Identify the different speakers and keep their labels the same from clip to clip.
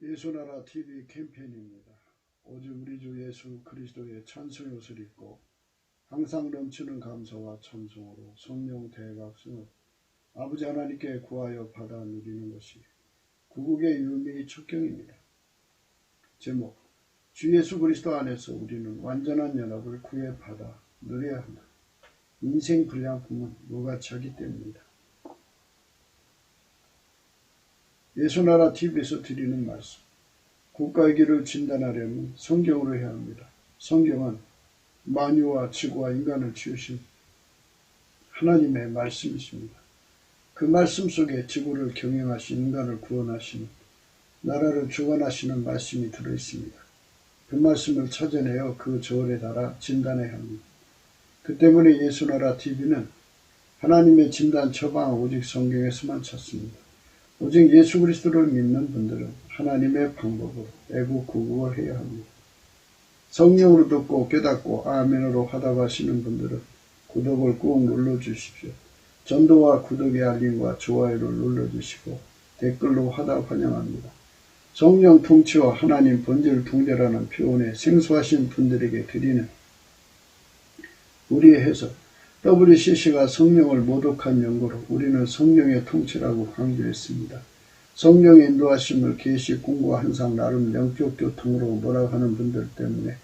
Speaker 1: 예수나라 TV 캠페인입니다. 오직 우리 주 예수 그리스도의 찬송의 옷을 입고 항상 넘치는 감사와 찬송으로 성령 대각성을 아버지 하나님께 구하여 받아 누리는 것이 구국의 유미의 척경입니다. 제목, 주 예수 그리스도 안에서 우리는 완전한 연합을 구해받아 누려야 한다. 인생 불량품은 무가치하기 때문이다. 예수나라 TV에서 드리는 말씀, 국가의 길을 진단하려면 성경으로 해야 합니다. 성경은 만유와 지구와 인간을 지으신 하나님의 말씀이십니다. 그 말씀 속에 지구를 경영하신 인간을 구원하시는 나라를 주관하시는 말씀이 들어있습니다. 그 말씀을 찾아내어 그 저울에 달아 진단해야 합니다. 그 때문에 예수나라 TV는 하나님의 진단 처방은 오직 성경에서만 찾습니다. 오직 예수 그리스도를 믿는 분들은 하나님의 방법으로 애국구국을 해야 합니다. 성령으로 듣고 깨닫고 아멘으로 화답하시는 분들은 구독을 꾹 눌러주십시오. 전도와 구독의 알림과 좋아요를 눌러주시고 댓글로 화답 환영합니다. 성령 통치와 하나님 본질 통제라는 표현에 생소하신 분들에게 드리는 우리의 해석, WCC가 성령을 모독한 연고로 우리는 성령의 통치라고 강조했습니다. 성령의 인도하심을 계시 공부 항상 나름 영적 교통으로 몰아가는 분들 때문에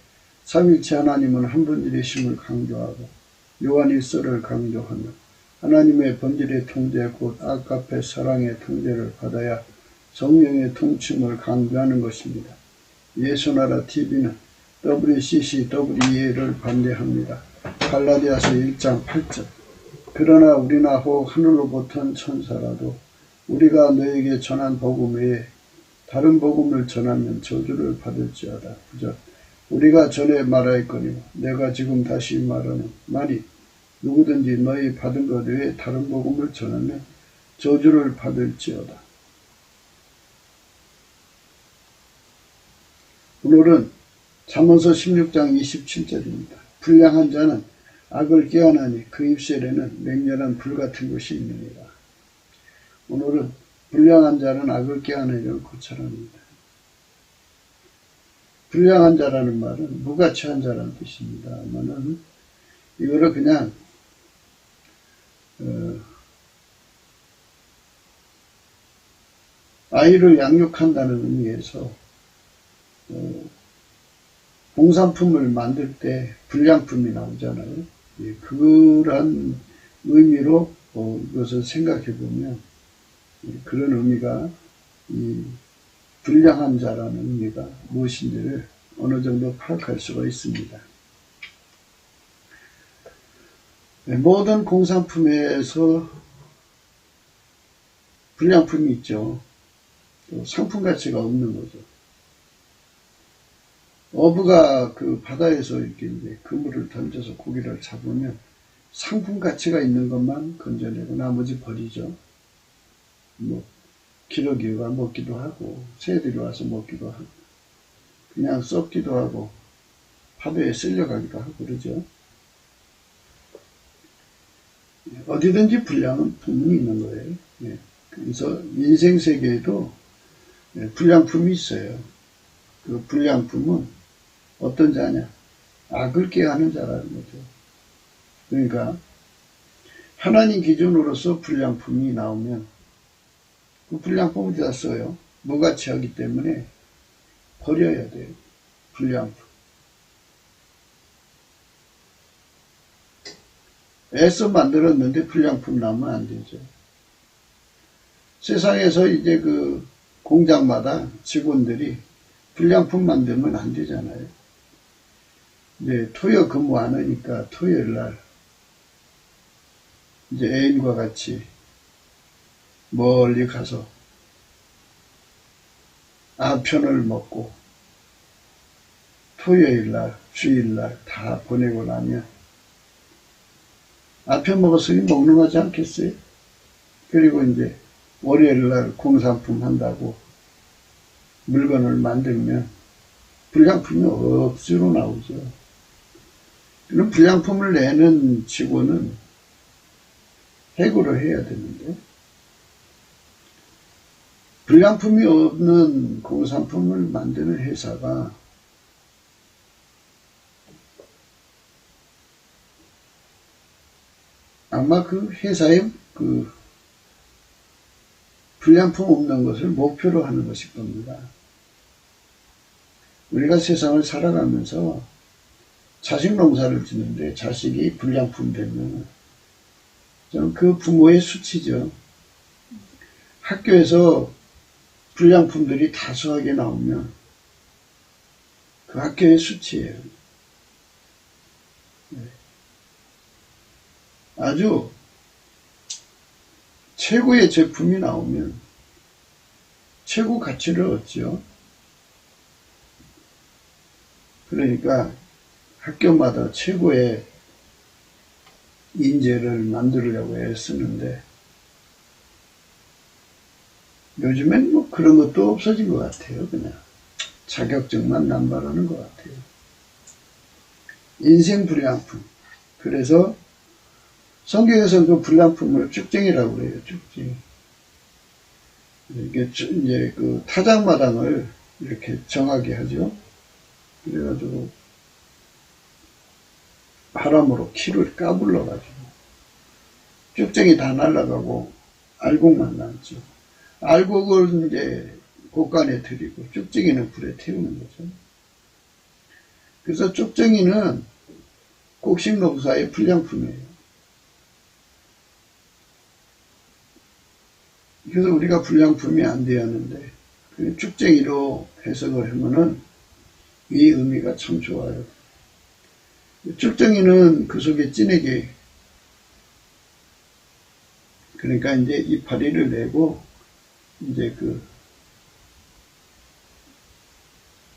Speaker 1: 삼위일체 하나님은 한 분이심을 강조하고 요한일서를 강조하며 하나님의 본질의 통제 곧 아가페 사랑의 통제를 받아야 성령의 통침을 강조하는 것입니다. 예수나라 TV는 WCC, WEA를 반대합니다. 갈라디아서 1장 8절 그러나 우리나 혹 하늘로부터 천사라도 우리가 너에게 전한 복음 외에 다른 복음을 전하면 저주를 받을지어다. 9절 우리가 전에 말하였거니와 내가 지금 다시 말하는 만일 누구든지 너희 받은 것 외에 다른 복음을 전하면 저주를 받을지어다. 오늘은 잠언서 16장 27절입니다. 불량한 자는 악을 꾀하나니 그 입술에는 맹렬한 불 같은 것이 있느니라. 오늘은 불량한 자는 악을 꾀하느니를 고찰합니다. 불량한 자라는 말은 무가치한 자라는 뜻입니다만은 이거를 그냥 아이를 양육한다는 의미에서 공산품을 만들 때 불량품이 나오잖아요. 예, 그런 의미로 이것을 생각해 보면 그런 의미가 이 불량한 자라는 의미가 무엇인지를 어느 정도 파악할 수가 있습니다. 모든 공산품에서 불량품이 있죠. 또 상품 가치가 없는 거죠. 어부가 그 바다에서 이렇게 이제 그물을 던져서 고기를 잡으면 상품 가치가 있는 것만 건져내고 나머지 버리죠. 뭐 기러기가 먹기도 하고 새들이 와서 먹기도 하고 그냥 썩기도 하고 파도에 쓸려가기도 하고 그러죠. 어디든지 불량은 품이 있는 거예요. 예. 그래서 인생 세계에도 불량품이 있어요. 그 불량품은 어떤 자냐? 악을 꾀하는 자라는 거죠. 그러니까 하나님 기준으로서 불량품이 나오면 그 불량품을 어디다 써요? 무가치하기 때문에 버려야 돼요. 불량품. 애써 만들었는데 불량품 나오면 안 되죠. 세상에서 이제 그 공장마다 직원들이 불량품 만들면 안 되잖아요. 이제 토요 근무 안 하니까 토요일 날 이제 애인과 같이 멀리 가서 아편을 먹고 토요일 날, 주일 날 다 보내고 나면 아편 먹었으니 먹는하지 않겠어요? 그리고 이제 월요일 날 공산품 한다고 물건을 만들면 불량품이 억수로 나오죠. 그럼 불량품을 내는 직원은 해고를 해야 되는데 불량품이 없는 공산품을 만드는 회사가 아마 그 회사의 그 불량품 없는 것을 목표로 하는 것일 겁니다. 우리가 세상을 살아가면서 자식 농사를 짓는데 자식이 불량품 되면 저는 그 부모의 수치죠. 학교에서 불량품들이 다수하게 나오면 그 학교의 수치예요. 아주 최고의 제품이 나오면 최고 가치를 얻죠. 그러니까 학교마다 최고의 인재를 만들려고 애쓰는데 요즘엔 뭐 그런 것도 없어진 것 같아요. 그냥 자격증만 남발하는 것 같아요. 인생 불량품. 그래서 성경에서 그 불량품을 쭉쟁이라고 그래요. 쭉쟁이. 이게 이제 그 타작마당을 이렇게 정하게 하죠. 그래가지고 바람으로 키를 까불러가지고 쭉쟁이 다 날아가고 알곡만 남죠. 알곡을 이제 곡간에 들이고 쭉쟁이는 불에 태우는 거죠. 그래서 쭉쟁이는 곡식 농사의 불량품이에요. 그래서 우리가 불량품이 안 돼야 하는데 쭉쟁이로 해석을 하면은 이 의미가 참 좋아요. 쭉쟁이는 그 속에 찐에게 그러니까 이제 이파리를 내고 이제 그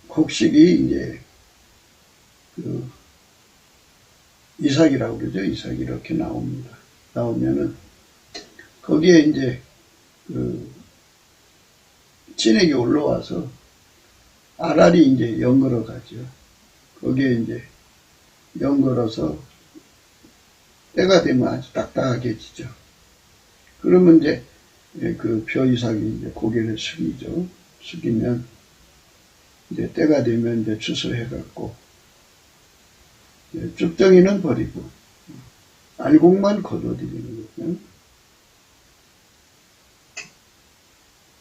Speaker 1: 곡식이 이제 그 이삭이라고 그러죠. 이삭이 이렇게 나옵니다. 나오면은 거기에 이제 그 찐액이 올라와서 알알이 이제 연걸어 가죠. 거기에 이제 연걸어서 때가 되면 아주 딱딱하게 지죠. 그러면 이제 그 벼이삭이 이제 고개를 숙이죠. 숙이면 이제 때가 되면 이제 추수해갖고 쭉정이는 버리고 알곡만 거둬들이는 거죠.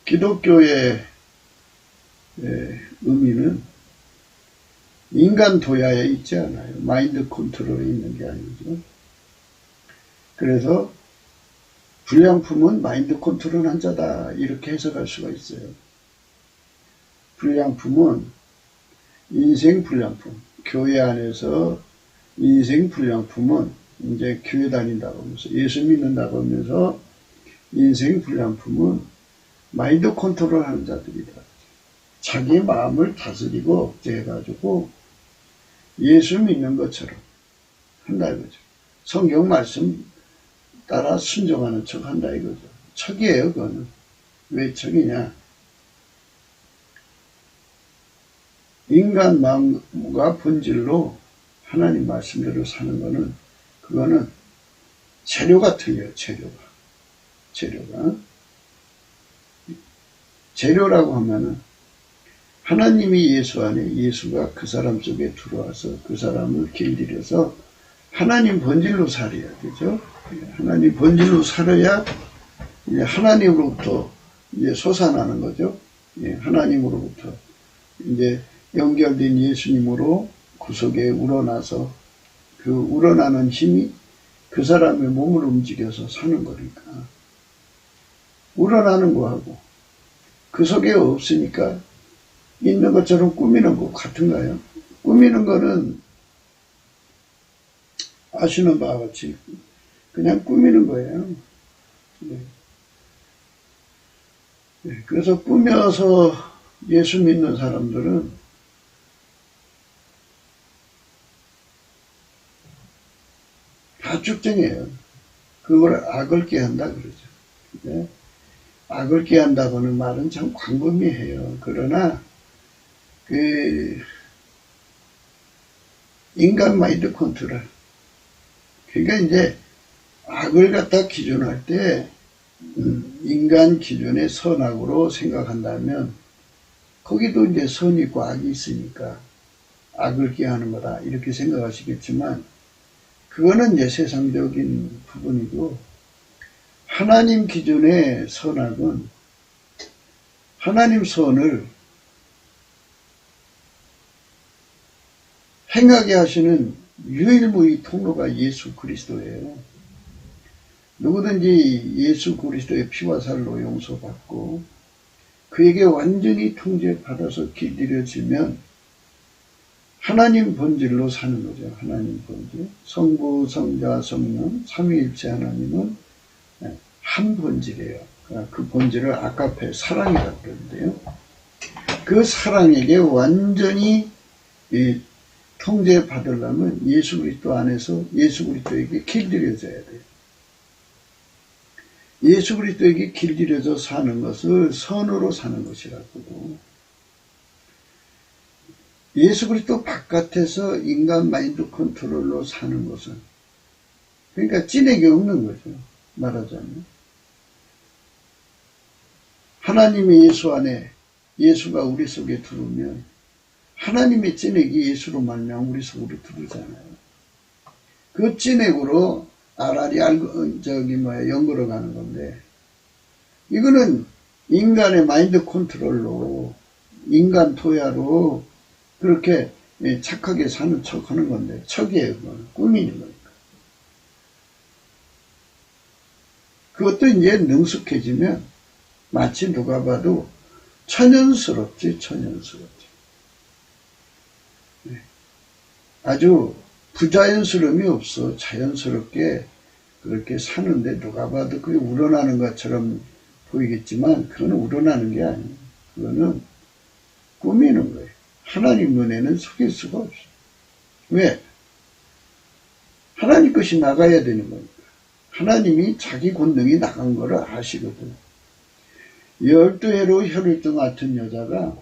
Speaker 1: 기독교의 의미는 인간 도야에 있지 않아요. 마인드 컨트롤에 있는 게 아니죠. 그래서 불량품은 마인드 컨트롤한 자다 이렇게 해석할 수가 있어요. 불량품은 인생 불량품. 교회 안에서 인생 불량품은 이제 교회 다닌다고 하면서 예수 믿는다고 하면서 인생 불량품은 마인드 컨트롤 하는 자들이다. 자기 마음을 다스리고 억제해가지고 예수 믿는 것처럼 한다 이거죠. 성경 말씀 따라 순종하는 척 한다 이거죠. 척이에요, 그거는. 왜 척이냐? 인간 마음과 본질로 하나님 말씀대로 사는 거는, 그거는 재료가 틀려요, 재료가. 재료라고 하면은, 하나님이 예수 안에, 예수가 그 사람 속에 들어와서 그 사람을 길들여서 하나님 본질로 살아야 되죠. 하나님 본질로 살아야 이제 하나님으로부터 이제 솟아나는 거죠. 하나님으로부터 이제 연결된 예수님으로 그 속에 우러나서 그 우러나는 힘이 그 사람의 몸을 움직여서 사는 거니까 우러나는 거하고 그 속에 없으니까 있는 것처럼 꾸미는 거 같은가요? 꾸미는 거는 아시는 바와 같이 그냥 꾸미는 거예요. 그래서 꾸며서 예수 믿는 사람들은 다 쭉정이에요. 그걸 악을 꾀한다 그러죠. 악을 꾀한다고는 말은 참 광범위해요. 그러나 그 인간 마인드 컨트롤, 그러니까 이제 악을 갖다 기준할 때 인간 기준의 선악으로 생각한다면 거기도 이제 선이 있고 악이 있으니까 악을 꾀하는 거다 이렇게 생각하시겠지만 그거는 이제 세상적인 부분이고 하나님 기준의 선악은 하나님 선을 행하게 하시는 유일무이 통로가 예수 그리스도예요. 누구든지 예수 그리스도의 피와 살로 용서받고 그에게 완전히 통제받아서 길들여지면 하나님 본질로 사는 거죠. 하나님 본질. 성부, 성자, 성령, 삼위일체 하나님은 한 본질이에요. 그 본질을 아가페 사랑이라고 그러는데요. 그 사랑에게 완전히 통제받으려면 예수 그리스도 안에서 예수 그리스도에게 길들여져야 돼요. 예수 그리스도에게 길들여져 사는 것을 선으로 사는 것이라고. 예수 그리스도 바깥에서 인간 마인드 컨트롤로 사는 것은 그러니까 찐액이 없는 거죠. 말하자면 하나님의 예수 안에 예수가 우리 속에 들어오면 하나님의 찐액이 예수로 말미암아 우리 속으로 들어오잖아요. 그 찐액으로 알알이 연걸어 가는 건데 이거는 인간의 마인드 컨트롤로 인간 토야로 그렇게 착하게 사는 척 하는 건데 척이에요. 그건 꾸미는 거니까. 그것도 이제 능숙해지면 마치 누가 봐도 천연스럽지. 아주 부자연스러움이 없어. 자연스럽게 그렇게 사는데 누가 봐도 그게 우러나는 것처럼 보이겠지만 그거는 우러나는 게 아니에요. 그거는 꾸미는 거예요. 하나님 눈에는 속일 수가 없어. 왜? 하나님 것이 나가야 되는 거니까. 하나님이 자기 권능이 나간 거를 아시거든. 12해로 혀를 뜬 같은 여자가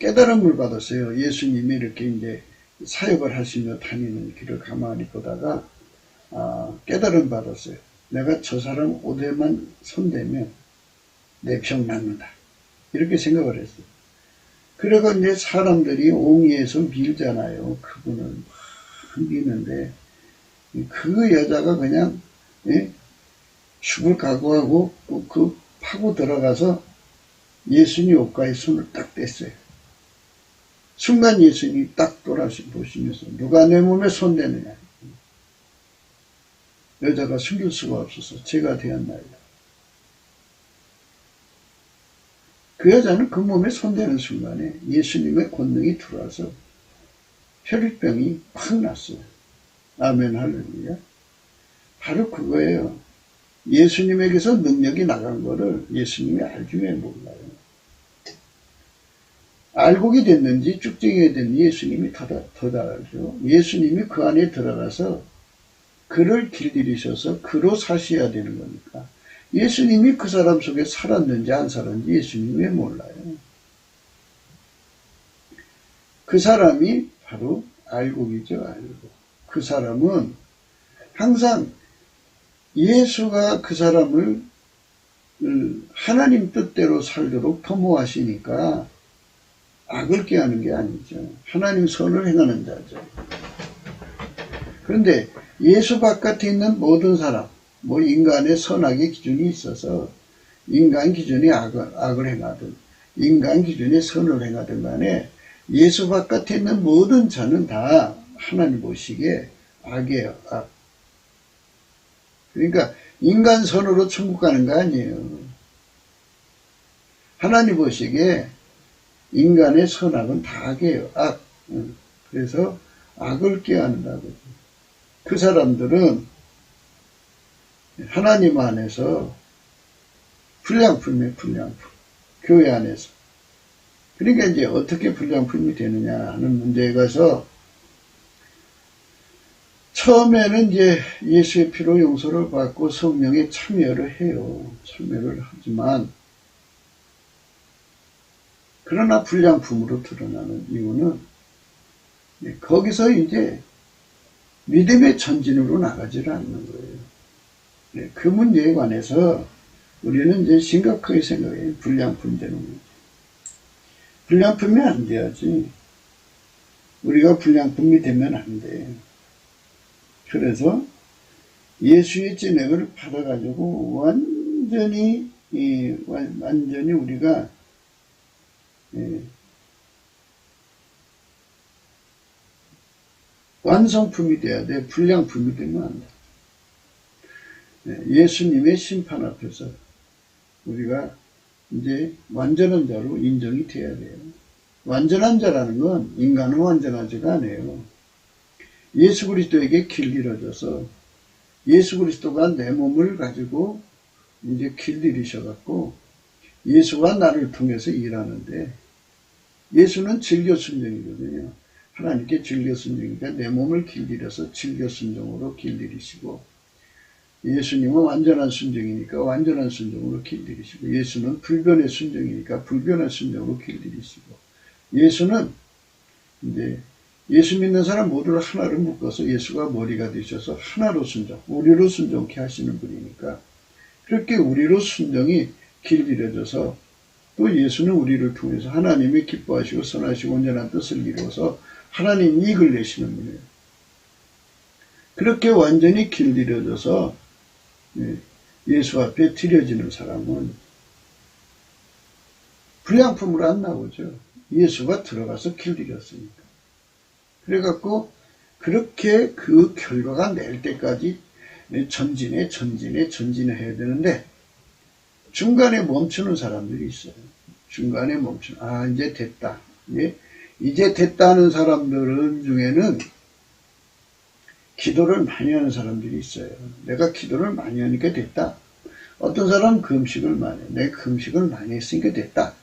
Speaker 1: 깨달음을 받았어요. 예수님이 이렇게 이제 사역을 하시며 다니는 길을 가만히 보다가 깨달음 받았어요. 내가 저 사람 옷에만 손대면 내 병 낫는다. 이렇게 생각을 했어요. 그래서 이제 사람들이 옹이에서 밀잖아요. 그분을 막 미는데 그 여자가 그냥 죽을 각오하고 그 파고 들어가서 예수님 옷가에 손을 딱 댔어요. 순간 예수님이 딱 돌아보시면서 누가 내 몸에 손대느냐. 여자가 숨길 수가 없어서 제가 되었나이다. 그 여자는 그 몸에 손대는 순간에 예수님의 권능이 들어와서 혈액병이 확 났어요. 아멘 할렐루야. 바로 그거예요. 예수님에게서 능력이 나간 거를 예수님이 알기에 몰라요. 알고게 됐는지 쭉쟁이게 됐는지 예수님이 더 잘 알죠. 예수님이 그 안에 들어가서 그를 길들이셔서 그로 사셔야 되는 거니까. 예수님이 그 사람 속에 살았는지 안 살았는지 예수님이 몰라요. 그 사람이 바로 알곡이죠. 알곡. 그 사람은 항상 예수가 그 사람을 하나님 뜻대로 살도록 도모하시니까 악을 꾀하는 게 아니죠. 하나님 선을 행하는 자죠. 그런데 예수 바깥에 있는 모든 사람, 인간의 선악의 기준이 있어서 인간 기준이 악을 행하든 인간 기준이 선을 행하든 간에 예수 바깥에 있는 모든 자는 다 하나님 보시기에 악이에요. 악. 그러니까 인간 선으로 천국 가는 거 아니에요. 하나님 보시기에 인간의 선악은 다 악이에요. 악. 그래서 악을 꾀한다고. 그 사람들은 하나님 안에서 불량품이에요. 불량품. 교회 안에서. 그러니까 이제 어떻게 불량품이 되느냐 하는 문제에 가서 처음에는 이제 예수의 피로 용서를 받고 성령에 참여를 해요. 참여를 하지만 그러나 불량품으로 드러나는 이유는 거기서 이제 믿음의 전진으로 나가지를 않는 거예요. 네, 그 문제에 관해서 우리는 이제 심각하게 생각해요. 불량품 되는 문제. 불량품이 안 돼야지. 우리가 불량품이 되면 안 돼. 그래서 예수의 진액을 받아가지고 완전히 우리가 완성품이 돼야 돼. 불량품이 되면 안 돼. 예수님의 심판 앞에서 우리가 이제 완전한 자로 인정이 돼야 돼요. 완전한 자라는 건 인간은 완전하지가 않아요. 예수 그리스도에게 길들여져서 예수 그리스도가 내 몸을 가지고 이제 길들이셔갖고 예수가 나를 통해서 일하는데, 예수는 즐겨순종이거든요. 하나님께 즐겨순종이니까 내 몸을 길들여서 즐겨순종으로 길들이시고, 예수님은 완전한 순종이니까 완전한 순종으로 길들이시고, 예수는 불변의 순종이니까 불변의 순종으로 길들이시고, 예수는 이제 예수 믿는 사람 모두를 하나로 묶어서 예수가 머리가 되셔서 하나로 순종, 우리로 순종케 하시는 분이니까, 그렇게 우리로 순종이 길들여져서 또 예수는 우리를 통해서 하나님이 기뻐하시고 선하시고 온전한 뜻을 이루어서 하나님 이익을 내시는 분이에요. 그렇게 완전히 길들여져서 예수 앞에 드려지는 사람은 불량품으로 안 나오죠. 예수가 들어가서 길들였으니까. 그래갖고 그렇게 그 결과가 낼 때까지 전진해 해야 되는데, 중간에 멈추는 사람들이 있어요. 중간에 멈추는, 이제 됐다. 이제 됐다는 사람들 중에는 기도를 많이 하는 사람들이 있어요. 내가 기도를 많이 하니까 됐다. 어떤 사람은 금식을 많이 해. 내가 금식을 많이 했으니까 됐다.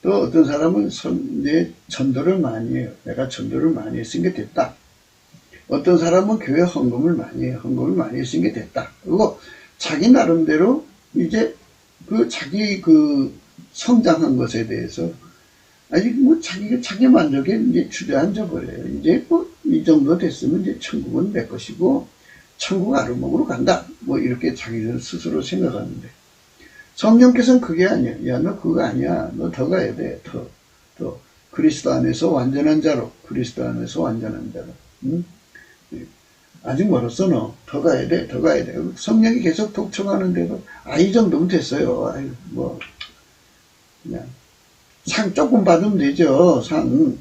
Speaker 1: 또 어떤 사람은 전도를 많이 해요. 내가 전도를 많이 했으니까 됐다. 어떤 사람은 교회 헌금을 많이 해요. 헌금을 많이 했으니까 됐다. 그리고 자기 나름대로 이제 자기 성장한 것에 대해서 아직 자기 만족에 이제 주저앉아 버려요. 이제 이 정도 됐으면 이제 천국은 내 것이고 천국 아르목으로 간다. 이렇게 자기들 스스로 생각하는데, 성령께서는 그게 아니야. 야, 너 그거 아니야. 너 더 가야 돼. 더. 그리스도 안에서 완전한 자로. 그리스도 안에서 완전한 자로. 응? 아직 멀었어, 너. 더 가야 돼. 성령이 계속 독촉하는데도, 이 정도면 됐어요. 그냥. 상 조금 받으면 되죠. 상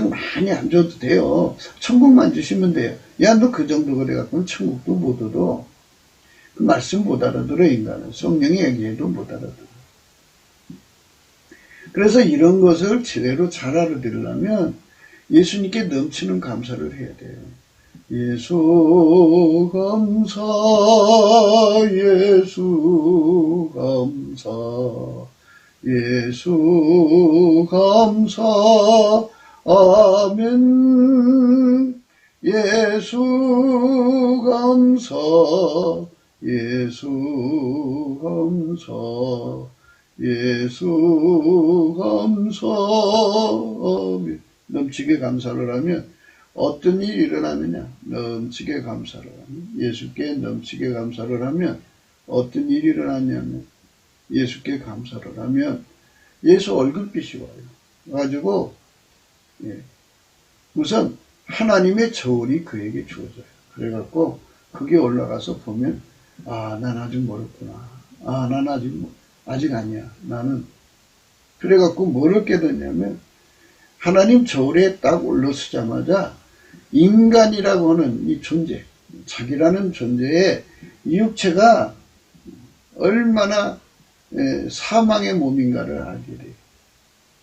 Speaker 1: 많이 안 줘도 돼요. 천국만 주시면 돼요. 야, 너 그 정도 그래갖고 천국도 못 얻어. 그 말씀 못 알아들어, 인간은. 성령이 얘기해도 못 알아들어. 그래서 이런 것을 제대로 잘 알아들으려면 예수님께 넘치는 감사를 해야 돼요. 예수 감사, 예수 감사, 예수 감사, 아멘. 예수 감사, 예수 감사, 예수 감사, 아멘. 넘치게 감사를 하면 어떤 일이 일어나느냐? 넘치게 감사를 하면, 예수께 넘치게 감사를 하면 어떤 일이 일어나냐면, 예수께 감사를 하면 예수 얼굴빛이 와요. 가지고 우선 하나님의 저울이 그에게 주어져요. 그래갖고 그게 올라가서 보면, 난 아직 멀었구나. 난 아직 아니야. 나는. 그래갖고 뭐를 깨닫냐면, 하나님 저울에 딱 올라서자마자 인간이라고 하는 이 존재, 자기라는 존재의 이 육체가 얼마나 사망의 몸인가를 알게 돼요.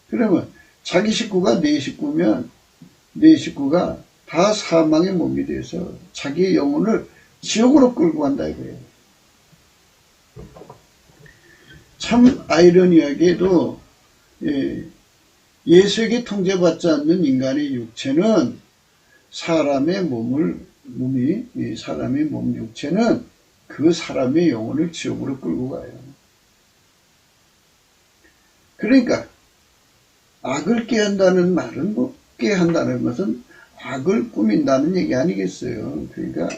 Speaker 1: 그러면 자기 식구가 네 식구면 네 식구가 다 사망의 몸이 돼서 자기의 영혼을 지옥으로 끌고 간다 이거예요. 참 아이러니하게도 예수에게 통제받지 않는 인간의 육체는 사람의 사람의 몸 육체는 그 사람의 영혼을 지옥으로 끌고 가요. 그러니까 악을 꾀한다는 말은 꾀한다는 것은 악을 꾸민다는 얘기 아니겠어요. 그러니까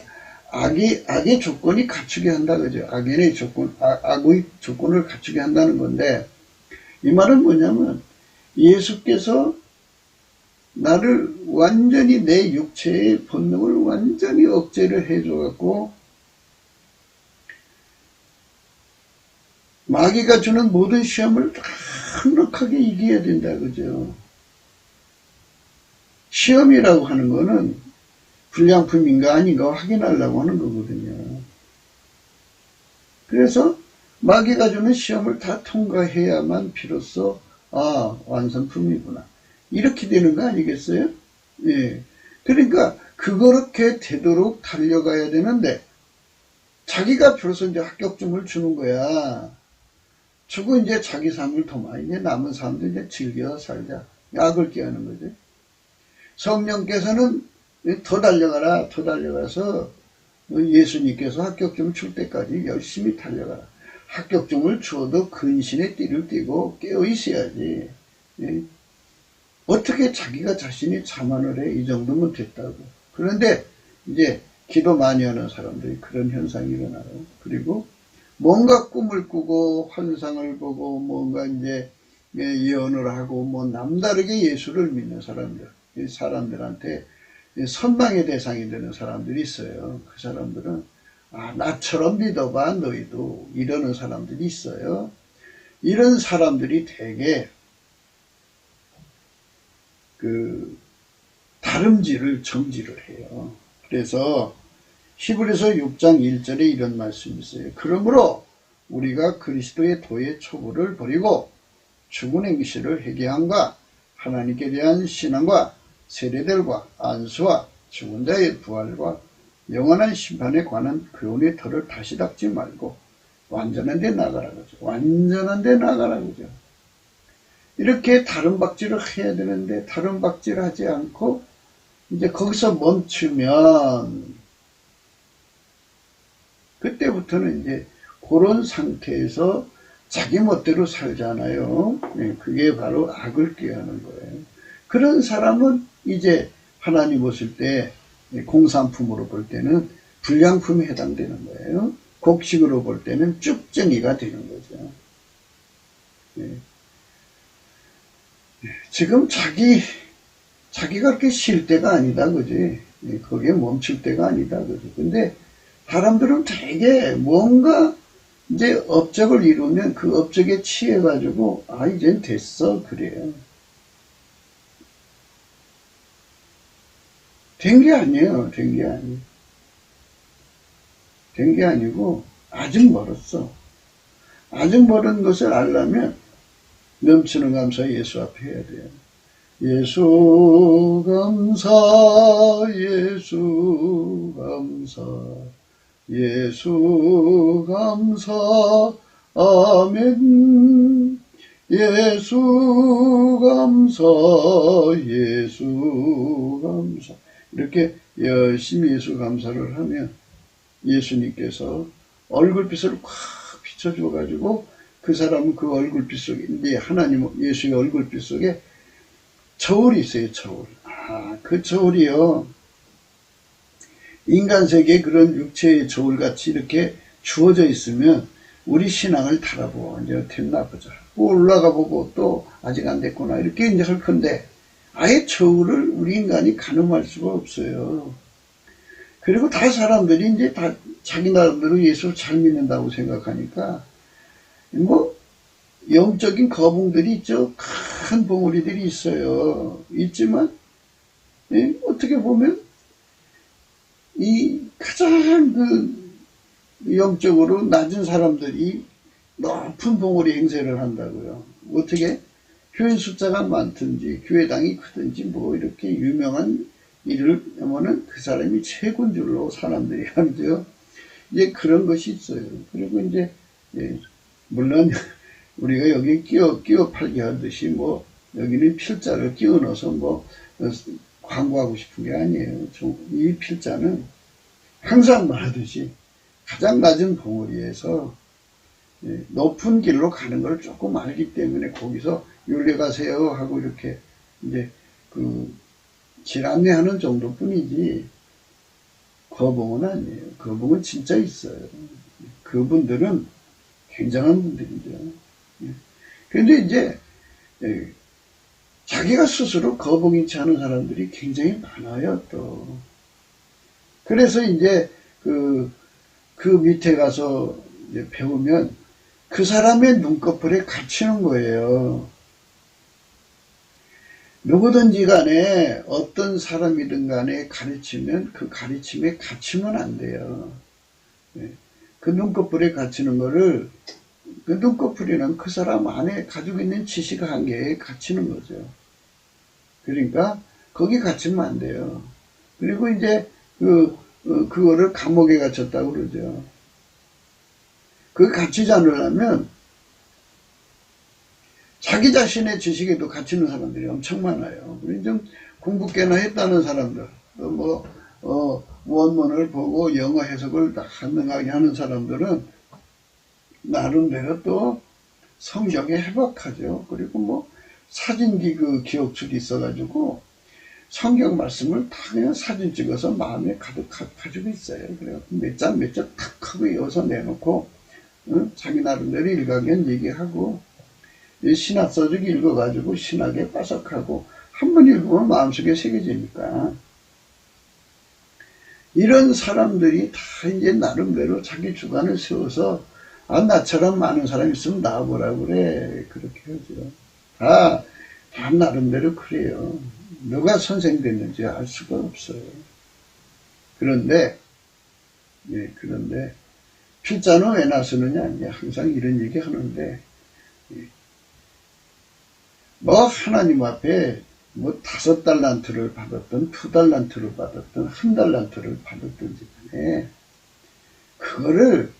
Speaker 1: 악의 조건이 갖추게 한다, 그죠? 악의 조건을 갖추게 한다는 건데, 이 말은 뭐냐면, 예수께서 나를 완전히 내 육체의 본능을 완전히 억제를 해줘갖고, 마귀가 주는 모든 시험을 강력하게 이겨야 된다, 그죠? 시험이라고 하는 거는 불량품인가 아닌가 확인하려고 하는 거거든요. 그래서 마귀가 주는 시험을 다 통과해야만 비로소 완성품이구나. 이렇게 되는 거 아니겠어요? 예. 그러니까 그렇게 되도록 달려가야 되는데 자기가 비로소 이제 합격점을 주는 거야. 주고 이제 자기 삶을 도마. 이제 남은 삶도 이제 즐겨 살자. 약을 깨하는 거죠. 성령께서는 더 달려가라, 더 달려가서 예수님께서 합격점을 줄 때까지 열심히 달려가라. 합격점을 주어도 근신의 띠를 띠고 깨어 있어야지. 예? 어떻게 자기가 자신이 자만을 해? 이 정도면 됐다고. 그런데 이제 기도 많이 하는 사람들이 그런 현상이 일어나요. 그리고 뭔가 꿈을 꾸고 환상을 보고 뭔가 이제 예언을 하고 뭐 남다르게 예수를 믿는 사람들, 이 사람들한테 선망의 대상이 되는 사람들이 있어요. 그 사람들은 나처럼 믿어봐 너희도, 이러는 사람들이 있어요. 이런 사람들이 되게 다름질을 정지를 해요. 그래서 히브리서 6장 1절에 이런 말씀이 있어요. 그러므로 우리가 그리스도의 도의 초보를 버리고 죽은 행실을 회개함과 하나님께 대한 신앙과 세례들과 안수와 죽은 자의 부활과 영원한 심판에 관한 교훈의 털을 다시 닦지 말고 완전한 데 나가라 그죠. 완전한 데 나가라 그죠. 이렇게 다른 박질을 해야 되는데 다른 박질을 하지 않고 이제 거기서 멈추면 그때부터는 이제 그런 상태에서 자기 멋대로 살잖아요. 그게 바로 악을 꾀하는 거예요. 그런 사람은 이제 하나님 보실 때 공산품으로 볼 때는 불량품에 해당되는 거예요. 곡식으로 볼 때는 쭉정이가 되는 거죠. 지금 자기가 그렇게 쉴 때가 아니다, 그지? 거기에 멈출 때가 아니다, 그지? 근데 사람들은 되게 뭔가 이제 업적을 이루면 그 업적에 취해가지고 이젠 됐어, 그래요. 된 게 아니에요. 된 게 아니에요. 된 게 아니고 아직 멀었어. 아직 멀은 것을 알려면 넘치는 감사 예수 앞에 해야 돼요. 예수 감사, 예수 감사, 예수 감사, 아멘. 예수 감사, 예수 감사. 이렇게 열심히 예수 감사를 하면 예수님께서 얼굴빛을 콱 비춰줘가지고 그 사람은 그 얼굴빛 속에, 이제 하나님, 예수의 얼굴빛 속에 저울이 있어요, 저울. 그 저울이요. 인간 세계에 그런 육체의 저울같이 이렇게 주어져 있으면 우리 신앙을 달아보고, 이제 됐나 보자. 올라가 보고 또 아직 안 됐구나. 이렇게 이제 할 건데, 아예 저울을 우리 인간이 가늠할 수가 없어요. 그리고 다 사람들이 이제 다 자기 나름대로 예수를 잘 믿는다고 생각하니까, 뭐, 영적인 거북들이 있죠. 큰 봉우리들이 있어요. 있지만, 어떻게 보면, 이 가장 영적으로 낮은 사람들이 높은 봉우리 행세를 한다고요. 어떻게? 교회 숫자가 많든지, 교회당이 크든지, 뭐, 이렇게 유명한 일을 하면은 그 사람이 최고인 줄로 사람들이 하는데요. 이제 그런 것이 있어요. 그리고 이제, 물론, 우리가 여기 끼워 팔기 하듯이 뭐, 여기는 필자를 끼워 넣어서 뭐, 광고하고 싶은 게 아니에요. 이 필자는 항상 말하듯이 가장 낮은 봉우리에서 높은 길로 가는 걸 조금 알기 때문에 거기서 윤례가세요 하고 이렇게 이제 길 안내하는 정도뿐이지 거봉은 아니에요. 거봉은 진짜 있어요. 그분들은 굉장한 분들이죠. 그런데 이제 자기가 스스로 거봉이치 않은 사람들이 굉장히 많아요, 또. 그래서 이제 그 밑에 가서 이제 배우면 그 사람의 눈꺼풀에 갇히는 거예요. 누구든지 간에 어떤 사람이든 간에 가르치면 그 가르침에 갇히면 안 돼요. 그 눈꺼풀에 갇히는 거를, 그 눈꺼풀이는 그 사람 안에 가지고 있는 지식 한계에 갇히는 거죠. 그러니까 거기 갇히면 안 돼요. 그리고 이제 그거를 감옥에 갇혔다고 그러죠. 그 갇히지 않으려면 자기 자신의 지식에도 갇히는 사람들이 엄청 많아요. 좀 공부 꽤나 했다는 사람들, 원문을 보고 영어 해석을 가능하게 하는 사람들은 나름대로 또 성경에 해박하죠. 그리고 사진기 기억술이 있어가지고 성경 말씀을 다 그냥 사진 찍어서 마음에 가득 가지고 있어요. 그래서 몇 장 탁 하고 이어서 내놓고, 자기 나름대로 일가견 얘기하고, 신학서적 읽어가지고 신학에 빠삭하고, 한 번 읽으면 마음속에 새겨지니까. 이런 사람들이 다 이제 나름대로 자기 주관을 세워서, 나처럼 많은 사람이 있으면 나와보라고 그래. 그렇게 하죠. 다 나름대로 그래요. 누가 선생 됐는지 알 수가 없어요. 그런데 필자는 왜 나서느냐? 항상 이런 얘기 하는데, 하나님 앞에 5달란트를 받았던, 2달란트를 받았던, 1달란트를 받았든지 간에, 그거를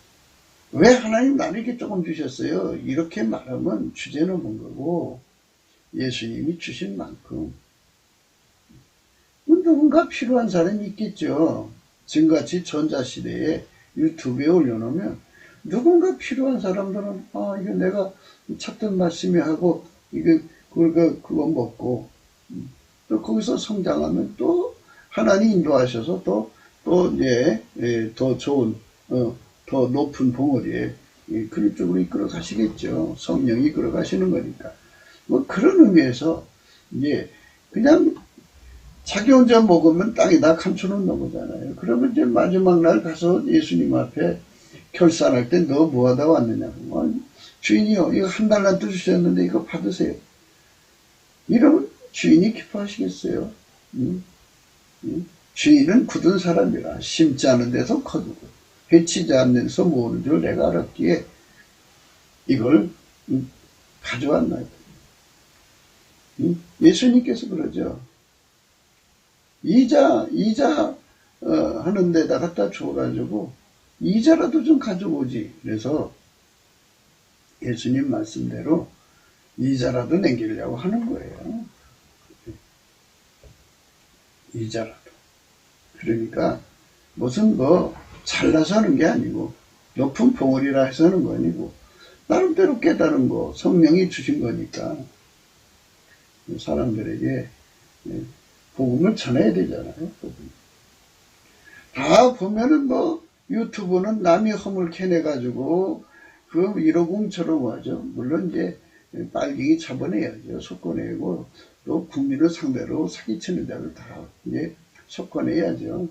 Speaker 1: 왜 하나님 나에게 조금 주셨어요? 이렇게 말하면 주제넘은 거고, 예수님이 주신 만큼 누군가 필요한 사람이 있겠죠. 지금같이 전자시대에 유튜브에 올려놓으면 누군가 필요한 사람들은 이거 내가 찾던 말씀이 하고 그거 먹고 또 거기서 성장하면 또 하나님 인도하셔서 더 좋은 더 높은 봉우리에 그런 쪽으로 이끌어 가시겠죠. 성령이 이끌어 가시는 거니까. 그런 의미에서 이제 그냥 자기 혼자 먹으면 땅에다 감춰놓는 거잖아요. 그러면 이제 마지막 날 가서 예수님 앞에 결산할 때 너 뭐하다 왔느냐고. 주인이요, 이거 1달란트 주셨는데 이거 받으세요. 이러면 주인이 기뻐하시겠어요? 주인은 굳은 사람이라 심지 않은 데서 거두고 해치지 않는 데서 모으는 줄 내가 알았기에 이걸 가져왔나요? 예수님께서 그러죠. 이자 하는 데다 갖다 줘가지고 이자라도 좀 가져오지. 그래서 예수님 말씀대로 이자라도 남기려고 하는 거예요. 이자라도. 그러니까 무슨 잘나서 하는 게 아니고 높은 봉우리라 해서 하는 거 아니고 나름대로 깨달은 거 성령이 주신 거니까 사람들에게 복음을 전해야 되잖아요. 다 보면은 유튜브는 남이 허물 캐내가지고 그 150처럼 하죠. 물론 이제 빨갱이 잡아내야죠. 속아내고 또 국민을 상대로 사기치는 자를 다 이제 속아내야죠.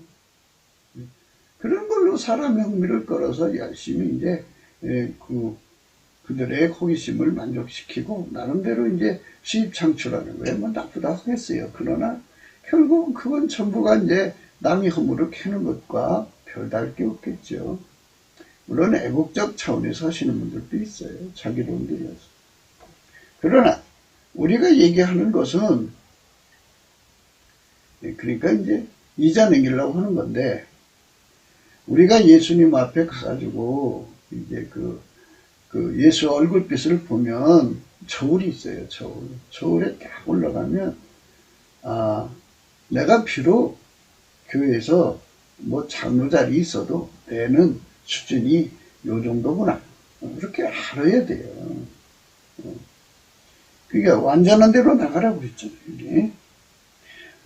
Speaker 1: 그런 걸로 사람의 흥미를 끌어서 열심히 이제 그들의 호기심을 만족시키고 나름대로 이제 수입 창출하는 거예요. 나쁘다 하겠어요. 그러나 결국은 그건 전부가 이제 남이 허물을 캐는 것과 별다를 게 없겠죠. 물론 애국적 차원에서 하시는 분들도 있어요. 자기 돈 들여서. 그러나 우리가 얘기하는 것은 그러니까 이제 이자 남기려고 하는 건데 우리가 예수님 앞에 가가지고 이제 예수 얼굴빛을 보면 저울이 있어요. 저울에 딱 올라가면 내가 비록 교회에서 장로 자리 있어도 내는 수준이 요 정도구나. 그렇게 알아야 돼요. 그러니까 완전한 대로 나가라고 그랬잖아요. 이게.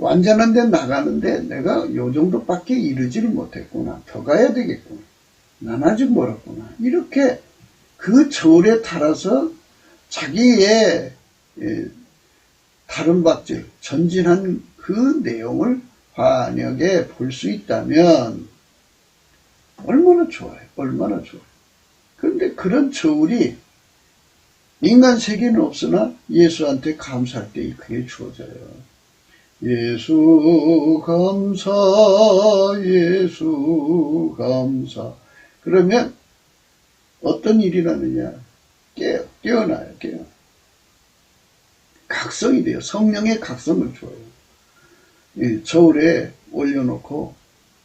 Speaker 1: 완전한 데 나가는데 내가 요 정도밖에 이르지를 못했구나. 더 가야 되겠구나. 난 아직 멀었구나. 이렇게 그 저울에 따라서 자기의 다른 박질, 전진한 그 내용을 환하게 볼 수 있다면 얼마나 좋아요. 얼마나 좋아요. 그런데 그런 저울이 인간 세계는 없으나 예수한테 감사할 때 그게 주어져요. 예수 감사, 예수 감사. 그러면 어떤 일이 나느냐? 깨어나요, 깨어나. 각성이 돼요. 성령의 각성을 줘요. 저울에 올려놓고,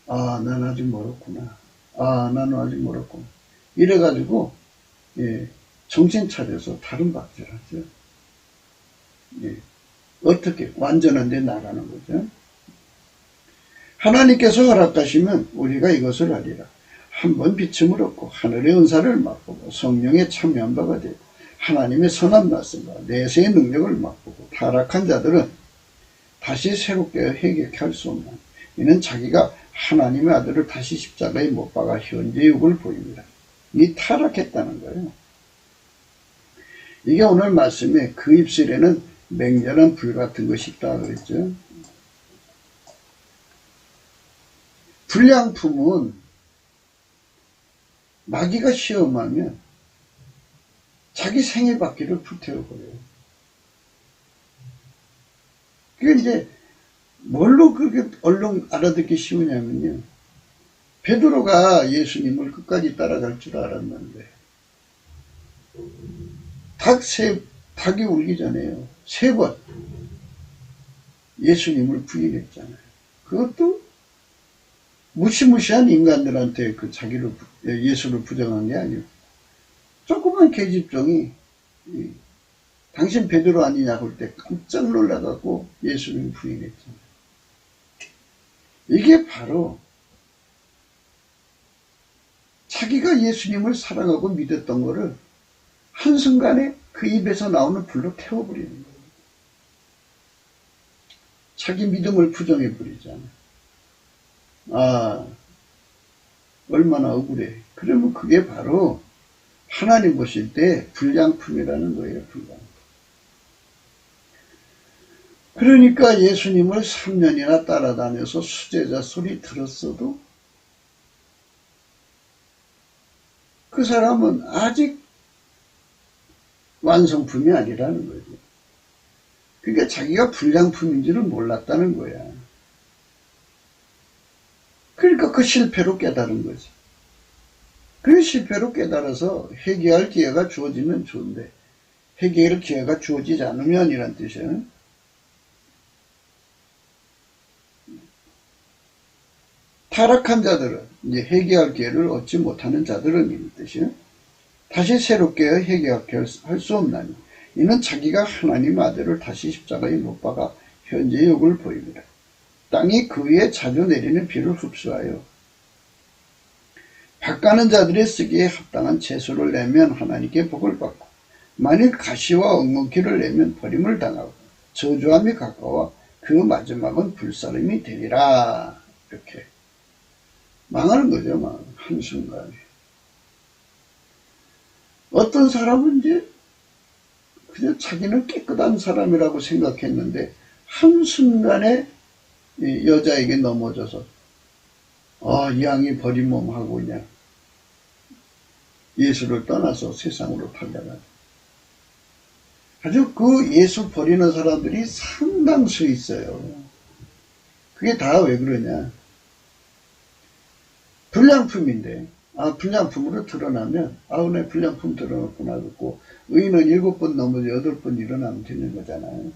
Speaker 1: 아, 난 아직 멀었구나. 아, 나는 아직 멀었구나. 이래가지고, 정신 차려서 다른 박질 하죠. 어떻게? 완전한 데 나가는 거죠. 하나님께서 허락하시면 우리가 이것을 하리라. 한번 비침을 얻고 하늘의 은사를 맛보고 성령에 참여한 바가 되고 하나님의 선한 말씀과 내세의 능력을 맛보고 타락한 자들은 다시 새롭게 회개할 수 없는 이는 자기가 하나님의 아들을 다시 십자가에 못 박아 현재의 욕을 보입니다. 이 타락했다는 거예요. 이게 오늘 말씀에 그 입술에는 맹렬한 불 같은 것이 있다 그랬죠. 불량품은 마귀가 시험하면 자기 생애받기를 불태워버려요. 그게 이제 뭘로 그렇게 얼른 알아듣기 쉬우냐면요. 베드로가 예수님을 끝까지 따라갈 줄 알았는데 닭이 울기 전에요. 3번 예수님을 부인했잖아요. 그것도 무시무시한 인간들한테 예수를 부정한 게 아니고 조그만 계집종이 당신 베드로 아니냐고 할 때 깜짝 놀라갖고 예수님을 부인했잖아요. 이게 바로 자기가 예수님을 사랑하고 믿었던 거를 한순간에 그 입에서 나오는 불로 태워버리는 거예요. 자기 믿음을 부정해버리잖아요. 아, 얼마나 억울해. 그러면 그게 바로 하나님 보실 때 불량품이라는 거예요. 불량품. 그러니까 예수님을 3년이나 따라다녀서 수제자 소리 들었어도 그 사람은 아직 완성품이 아니라는 거죠. 그러니까 자기가 불량품인 줄을 몰랐다는 거야. 그러니까 그 실패로 깨달은 거지. 그 실패로 깨달아서 회개할 기회가 주어지면 좋은데 회개할 기회가 주어지지 않으면 이란 뜻이에요. 타락한 자들은 이제 회개할 기회를 얻지 못하는 자들은 이런 뜻이에요. 다시 새롭게 회개할 수 없나니 이는 자기가 하나님 아들을 다시 십자가에 못 박아 현재의 욕을 보입니다. 땅이 그 위에 자주 내리는 비를 흡수하여 밭가는 자들의 쓰기에 합당한 채소를 내면 하나님께 복을 받고 만일 가시와 엉겅퀴를 내면 버림을 당하고 저주함이 가까워 그 마지막은 불사름이 되리라. 이렇게 망하는 거죠. 한순간에. 어떤 사람은 이제 그냥 자기는 깨끗한 사람이라고 생각했는데 한순간에 여자에게 넘어져서 이 양이 버린 몸하고 그냥 예수를 떠나서 세상으로 달려가죠. 아주 그 예수 버리는 사람들이 상당수 있어요. 그게 다 왜 그러냐. 불량품인데 불량품으로 드러나면 내 불량품 드러났구나 그랬고 의인은 7번 넘어져 8번 일어나면 되는 거잖아요.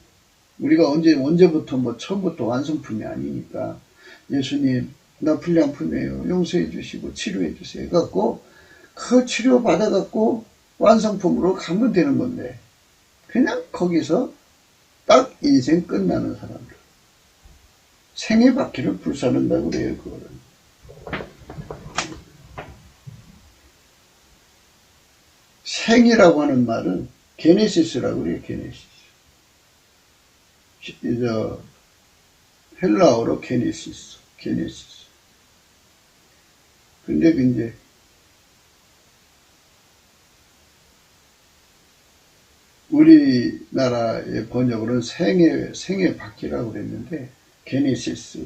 Speaker 1: 우리가 언제부터 처음부터 완성품이 아니니까 예수님 나 불량품이에요. 용서해 주시고 치료해 주세요. 해갖고 그 치료 받아갖고 완성품으로 가면 되는 건데 그냥 거기서 딱 인생 끝나는 사람들. 생애 바퀴를 불사른다고 그래요. 그거를. 생이라고 하는 말은 게네시스라고 그래요. 게네시스. 헬라어로 게네시스. 근데 이제 우리나라의 번역으로는 생애 바퀴라고 그랬는데, 게네시스.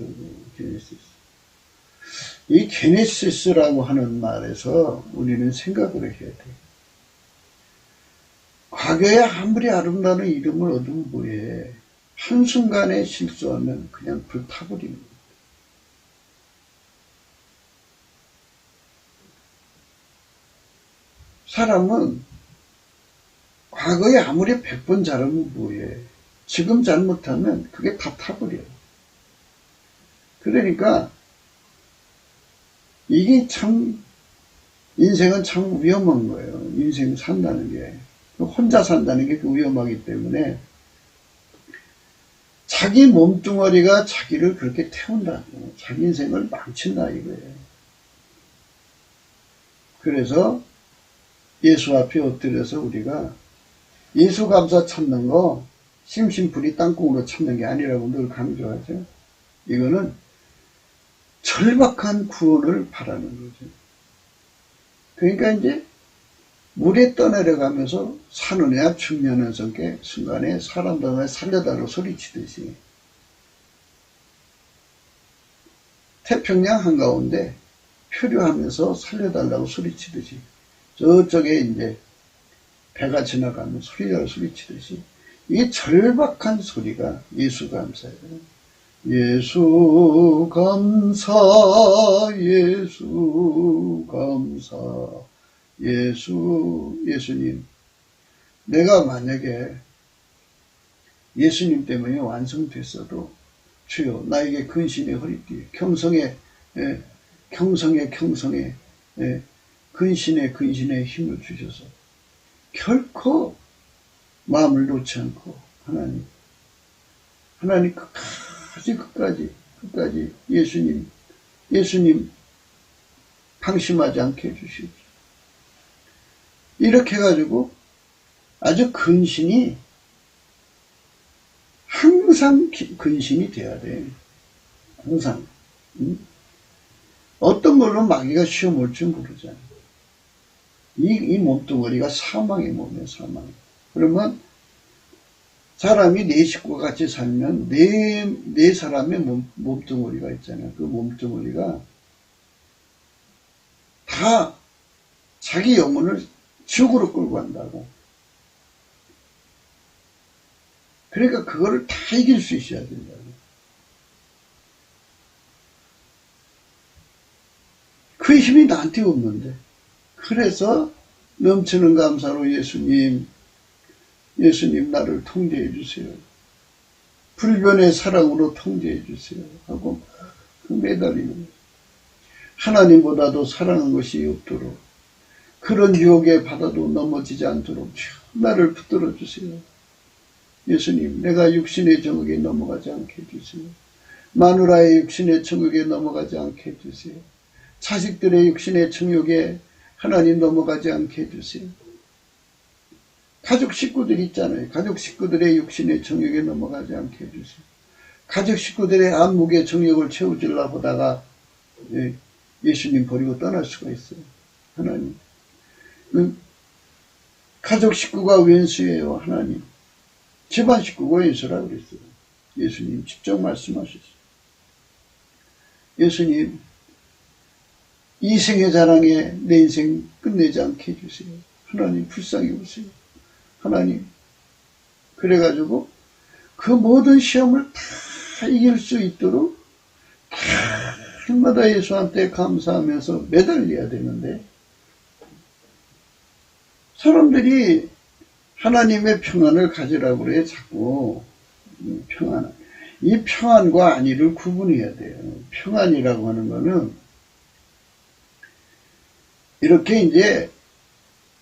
Speaker 1: 이 게네시스라고 하는 말에서 우리는 생각을 해야 돼. 과거에 아무리 아름다운 이름을 얻으면 뭐해. 한순간에 실수하면 그냥 불타버리는 거야. 사람은 과거에 아무리 100번 잘하면 뭐해. 지금 잘못하면 그게 다 타버려. 그러니까 이게 참, 인생은 참 위험한 거예요. 인생 산다는 게. 혼자 산다는 게 위험하기 때문에 자기 몸뚱어리가 자기를 그렇게 태운다고. 자기 인생을 망친다 이거예요. 그래서 예수 앞에 엎드려서 우리가 예수 감사 찾는 거 심심풀이 땅콩으로 찾는 게 아니라고 늘 강조하죠. 이거는 절박한 구원을 바라는 거죠. 그러니까 이제 물에 떠내려가면서 산은야 중년한 성께 순간에 사람들을 살려달라고 소리치듯이 태평양 한가운데 표류하면서 살려달라고 소리치듯이 저쪽에 이제 배가 지나가면 소리치듯이 이 절박한 소리가 예수 감사예요. 예수 감사, 예수 감사, 예수님. 내가 만약에 예수님 때문에 완성됐어도 주여 나에게 근신의 허리띠, 경성의 근신의 힘을 주셔서 결코 마음을 놓지 않고 하나님 끝까지 예수님 방심하지 않게 해주시죠. 이렇게 해가지고 아주 근신이 항상 근신이 돼야 돼. 항상. 어떤 걸로 마귀가 시험 올지 모르잖아. 이 몸뚱어리가 사망의 몸이에요, 사망. 그러면 사람이 네 식구가 같이 살면 네 사람의 몸뚱어리가 있잖아요. 그 몸뚱어리가 다 자기 영혼을 지옥으로 끌고 간다고. 그러니까 그거를 다 이길 수 있어야 된다고. 그 힘이 나한테 없는데. 그래서 넘치는 감사로 예수님 나를 통제해 주세요. 불변의 사랑으로 통제해 주세요. 하고 매달리는 거예요. 하나님보다도 사랑한 것이 없도록 그런 유혹에 받아도 넘어지지 않도록 나를 붙들어 주세요. 예수님, 내가 육신의 정욕에 넘어가지 않게 해주세요. 마누라의 육신의 정욕에 넘어가지 않게 해주세요. 자식들의 육신의 정욕에 하나님 넘어가지 않게 해주세요. 가족 식구들 있잖아요. 가족 식구들의 육신의 정욕에 넘어가지 않게 해주세요. 가족 식구들의 안목의 정욕을 채워주려고 보다가 예수님 버리고 떠날 수가 있어요. 하나님. 가족 식구가 왼수예요. 하나님. 집안 식구가 왼수라고 그랬어요. 예수님 직접 말씀하셨어요. 예수님, 이 생의 자랑에 내 인생 끝내지 않게 해주세요. 하나님 불쌍히 보세요. 하나님. 그래가지고 그 모든 시험을 다 이길 수 있도록 날마다 예수한테 감사하면서 매달려야 되는데 사람들이 하나님의 평안을 가지라고 그래 자꾸. 평안. 이 평안과 안위를 구분해야 돼요. 평안이라고 하는 거는 이렇게 이제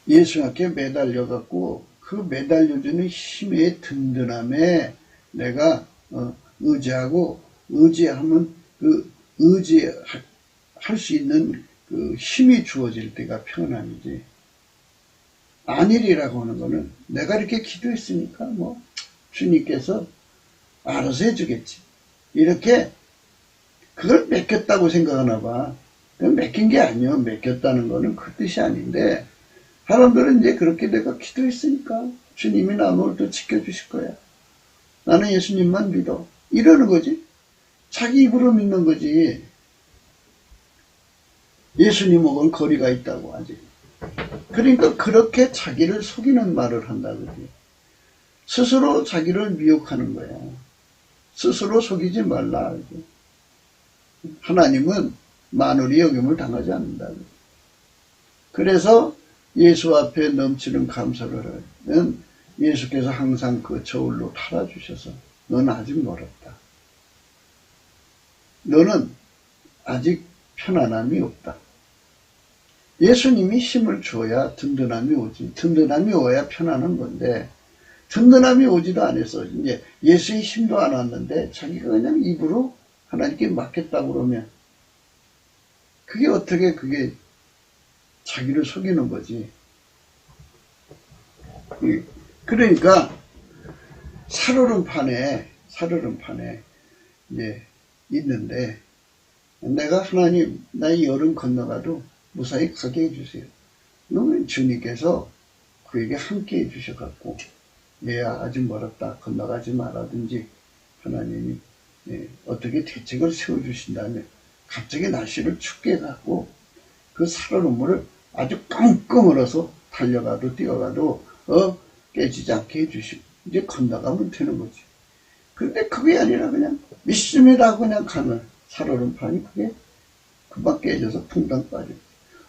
Speaker 1: 예수님께 매달려갖고 그 매달려주는 힘의 든든함에 내가 의지하고 의지하면 그 의지할 수 있는 그 힘이 주어질 때가 평안이지. 안일이라고 하는 거는 내가 이렇게 기도했으니까 뭐 주님께서 알아서 해주겠지. 이렇게 그걸 맡겼다고 생각하나 봐. 그건 맡긴 게 아니요. 맡겼다는 거는 그 뜻이 아닌데 사람들은 이제 그렇게 내가 기도했으니까 주님이 나를 또 지켜주실 거야. 나는 예수님만 믿어. 이러는 거지. 자기 입으로 믿는 거지. 예수님하고는 거리가 있다고 아직. 그러니까 그렇게 자기를 속이는 말을 한다 그지. 스스로 자기를 미혹하는 거야. 스스로 속이지 말라. 그지? 하나님은 만월이 여김을 당하지 않는다. 그지? 그래서 예수 앞에 넘치는 감사를 하는 예수께서 항상 그 저울로 탈아주셔서 너는 아직 멀었다. 너는 아직 편안함이 없다. 예수님이 힘을 줘야 든든함이 오지. 든든함이 오야 편안한 건데 든든함이 오지도 않았어. 이제 예수의 힘도 안 왔는데 자기가 그냥 입으로 하나님께 맡겼다고 그러면 그게 어떻게 그게 자기를 속이는 거지. 그러니까 살얼음판에 이제 있는데 내가 하나님 나의 여름 건너가도 무사히 가게 해주세요. 그러면 주님께서 그에게 함께 해주셔갖고 얘야 아직 멀었다 건너가지 마라든지 하나님이 어떻게 대책을 세워주신다면 갑자기 날씨를 춥게 해갖고 그 살얼음물을 아주 끙끙 얼어서 달려가도 뛰어가도 깨지지 않게 해주시고 이제 건너가면 되는 거지. 근데 그게 아니라 그냥 믿습니다 그냥 가면 살얼음판이 그게 금방 깨져서 퐁당 빠져.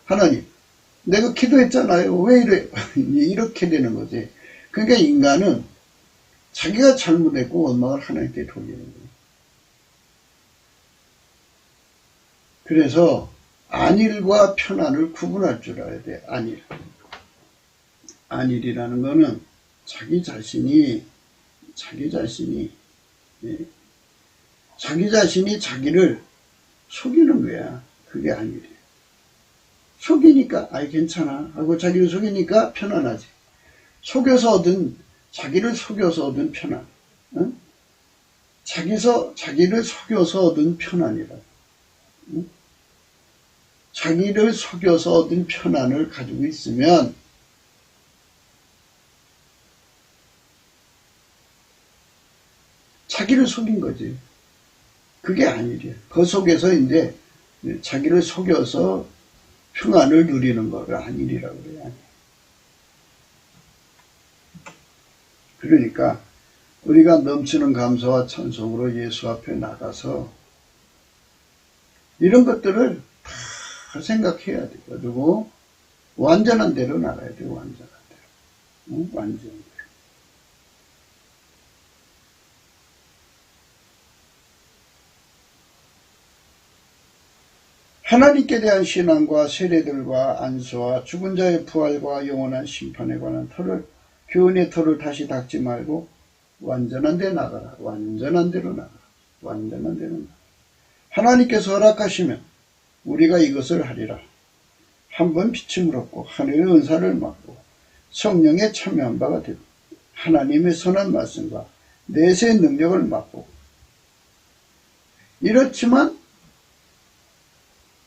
Speaker 1: 하나님 내가 기도했잖아요. 왜 이래? 이렇게 되는 거지. 그러니까 인간은 자기가 잘못했고 원망을 하나님께 돌리는 거예요. 그래서 안일과 편안을 구분할 줄 알아야 돼. 안일이라는 거는 자기 자신이 자기를 속이는 거야. 그게 안일이야. 속이니까 아이 괜찮아 하고 자기를 속이니까 편안하지. 자기를 속여서 얻은 편안. 응? 자기를 속여서 얻은 편안이라. 응? 자기를 속여서 얻은 편안을 가지고 있으면 자기를 속인 거지. 그게 안일이야. 그 속에서 이제 자기를 속여서 평안을 누리는 거를 안일이라고 그래요. 그러니까 우리가 넘치는 감사와 찬송으로 예수 앞에 나가서 이런 것들을 다 생각해야 돼. 그리고 완전한 대로 나가야 돼. 완전한 대로. 응? 완전한 대로. 하나님께 대한 신앙과 세례들과 안수와 죽은 자의 부활과 영원한 심판에 관한 교훈의 털을 다시 닦지 말고 완전한 데 나가라. 완전한 데로 나가라. 완전한 데로 나가라. 하나님께서 허락하시면 우리가 이것을 하리라. 한번 빛을 얻고 하늘의 은사를 맡고 성령에 참여한 바가 되고 하나님의 선한 말씀과 내세의 능력을 맛보고 이렇지만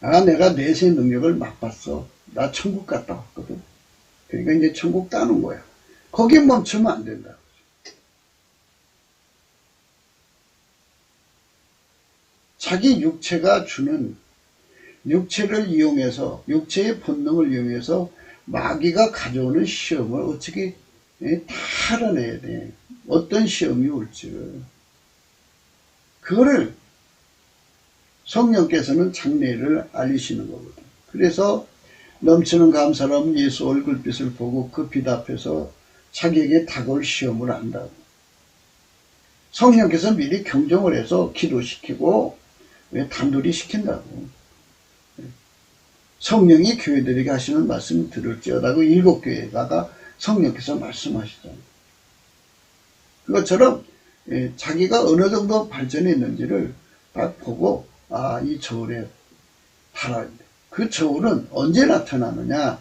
Speaker 1: 내가 내세의 능력을 맛봤어. 나 천국 갔다 왔거든. 그러니까 이제 천국 따는 거야. 거기에 멈추면 안 된다. 자기 육체가 주는 육체를 이용해서 육체의 본능을 이용해서 마귀가 가져오는 시험을 어떻게 다 알아내야 돼. 어떤 시험이 올지를. 그거를 성령께서는 장래를 알리시는 거거든. 그래서 넘치는 감사로 예수 얼굴빛을 보고 그 빛 앞에서 자기에게 다가올 시험을 안다고. 성령께서 미리 경종을 해서 기도시키고 단둘이 시킨다고. 성령이 교회들에게 하시는 말씀 들을지어다고 7교회에다가 성령께서 말씀하시잖아요. 그것처럼 자기가 어느 정도 발전했는지를 딱 보고 이 저울에 달아야 돼. 그 저울은 언제 나타나느냐?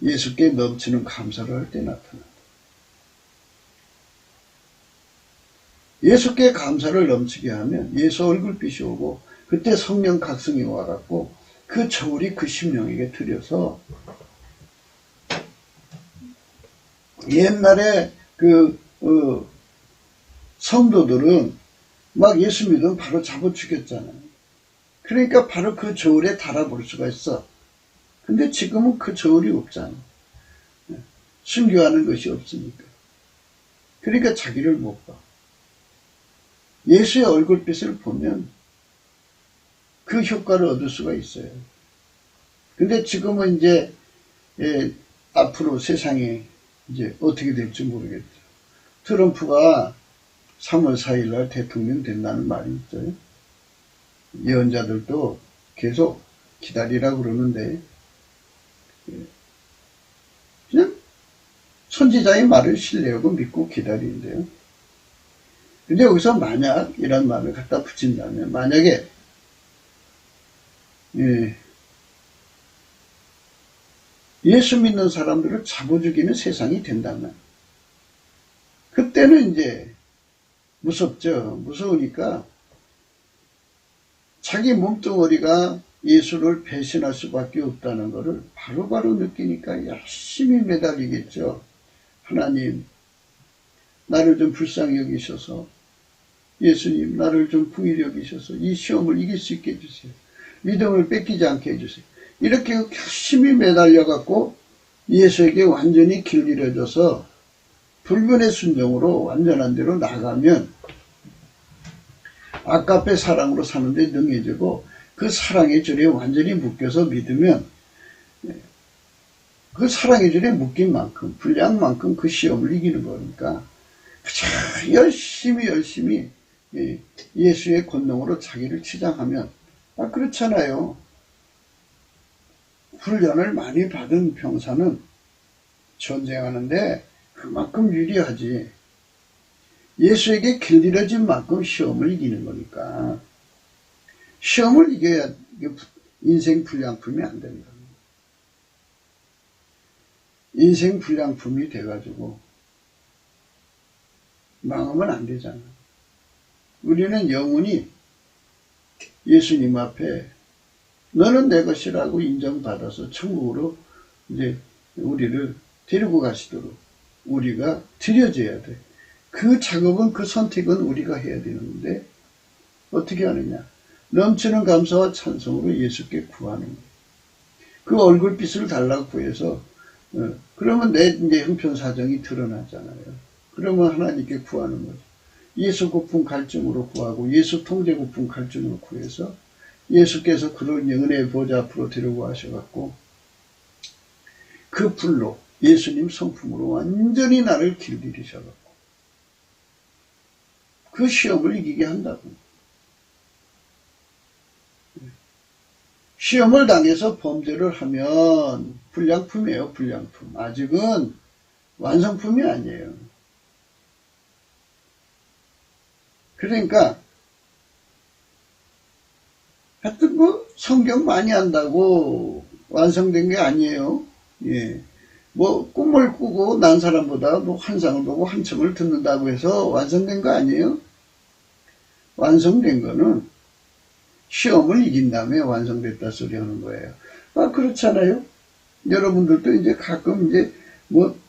Speaker 1: 예수께 넘치는 감사를 할 때 나타난다. 예수께 감사를 넘치게 하면 예수 얼굴빛이 오고 그때 성령 각성이 와갖고 그 저울이 그 심령에게 들여서 옛날에 성도들은 막 예수 믿으면 바로 잡아 죽였잖아요. 그러니까 바로 그 저울에 달아볼 수가 있어. 근데 지금은 그 저울이 없잖아. 순교하는 것이 없으니까. 그러니까 자기를 못 봐. 예수의 얼굴빛을 보면 그 효과를 얻을 수가 있어요. 근데 지금은 이제 앞으로 세상이 이제 어떻게 될지 모르겠죠. 트럼프가 3월 4일 날 대통령 된다는 말이 있어요. 예언자들도 계속 기다리라고 그러는데 그냥 선지자의 말을 신뢰하고 믿고 기다리는데요. 근데 여기서 만약 이란 말을 갖다 붙인다면 만약에 예수 믿는 사람들을 잡아 죽이는 세상이 된다면 그때는 이제 무섭죠. 무서우니까 자기 몸뚱어리가 예수를 배신할 수밖에 없다는 것을 바로바로 느끼니까 열심히 매달리겠죠. 하나님, 나를 좀 불쌍히 여기셔서, 예수님, 나를 좀 긍휼히 여기셔서 이 시험을 이길 수 있게 해주세요. 믿음을 뺏기지 않게 해주세요. 이렇게 열심히 매달려갖고 예수에게 완전히 길 잃어져서 불변의 순종으로 완전한 대로 나가면 아까페 사랑으로 사는데 능해지고 그 사랑의 줄에 완전히 묶여서 믿으면 그 사랑의 줄에 묶인 만큼 분량만큼 그 시험을 이기는 거니까 열심히 예수의 권능으로 자기를 치장하면 그렇잖아요. 훈련을 많이 받은 병사는 전쟁하는데 그만큼 유리하지. 예수에게 길들여진 만큼 시험을 이기는 거니까. 시험을 이겨야 인생 불량품이 안 된다. 인생 불량품이 돼가지고 망하면 안 되잖아. 우리는 영원히 예수님 앞에 너는 내 것이라고 인정받아서 천국으로 이제 우리를 데리고 가시도록 우리가 드려져야 돼. 그 작업은 그 선택은 우리가 해야 되는데 어떻게 하느냐. 넘치는 감사와 찬송으로 예수께 구하는 거예요. 그 얼굴빛을 달라고 구해서 그러면 내 이제 형편사정이 드러나잖아요. 그러면 하나님께 구하는 거죠. 예수 고품 갈증으로 구하고 예수 통제 고품 갈증으로 구해서 예수께서 그런 은혜의 보좌 앞으로 데리고 가셔갖고 그 불로 예수님 성품으로 완전히 나를 길들이셔갖고 그 시험을 이기게 한다고. 시험을 당해서 범죄를 하면 불량품이에요. 불량품. 아직은 완성품이 아니에요. 그러니까 하여튼 성경 많이 한다고 완성된 게 아니에요. 예. 꿈을 꾸고 난 사람보다 환상을 보고 한청을 듣는다고 해서 완성된 거 아니에요? 완성된 거는 시험을 이긴 다음에 완성됐다 소리 하는 거예요. 그렇잖아요. 여러분들도 이제 가끔 이제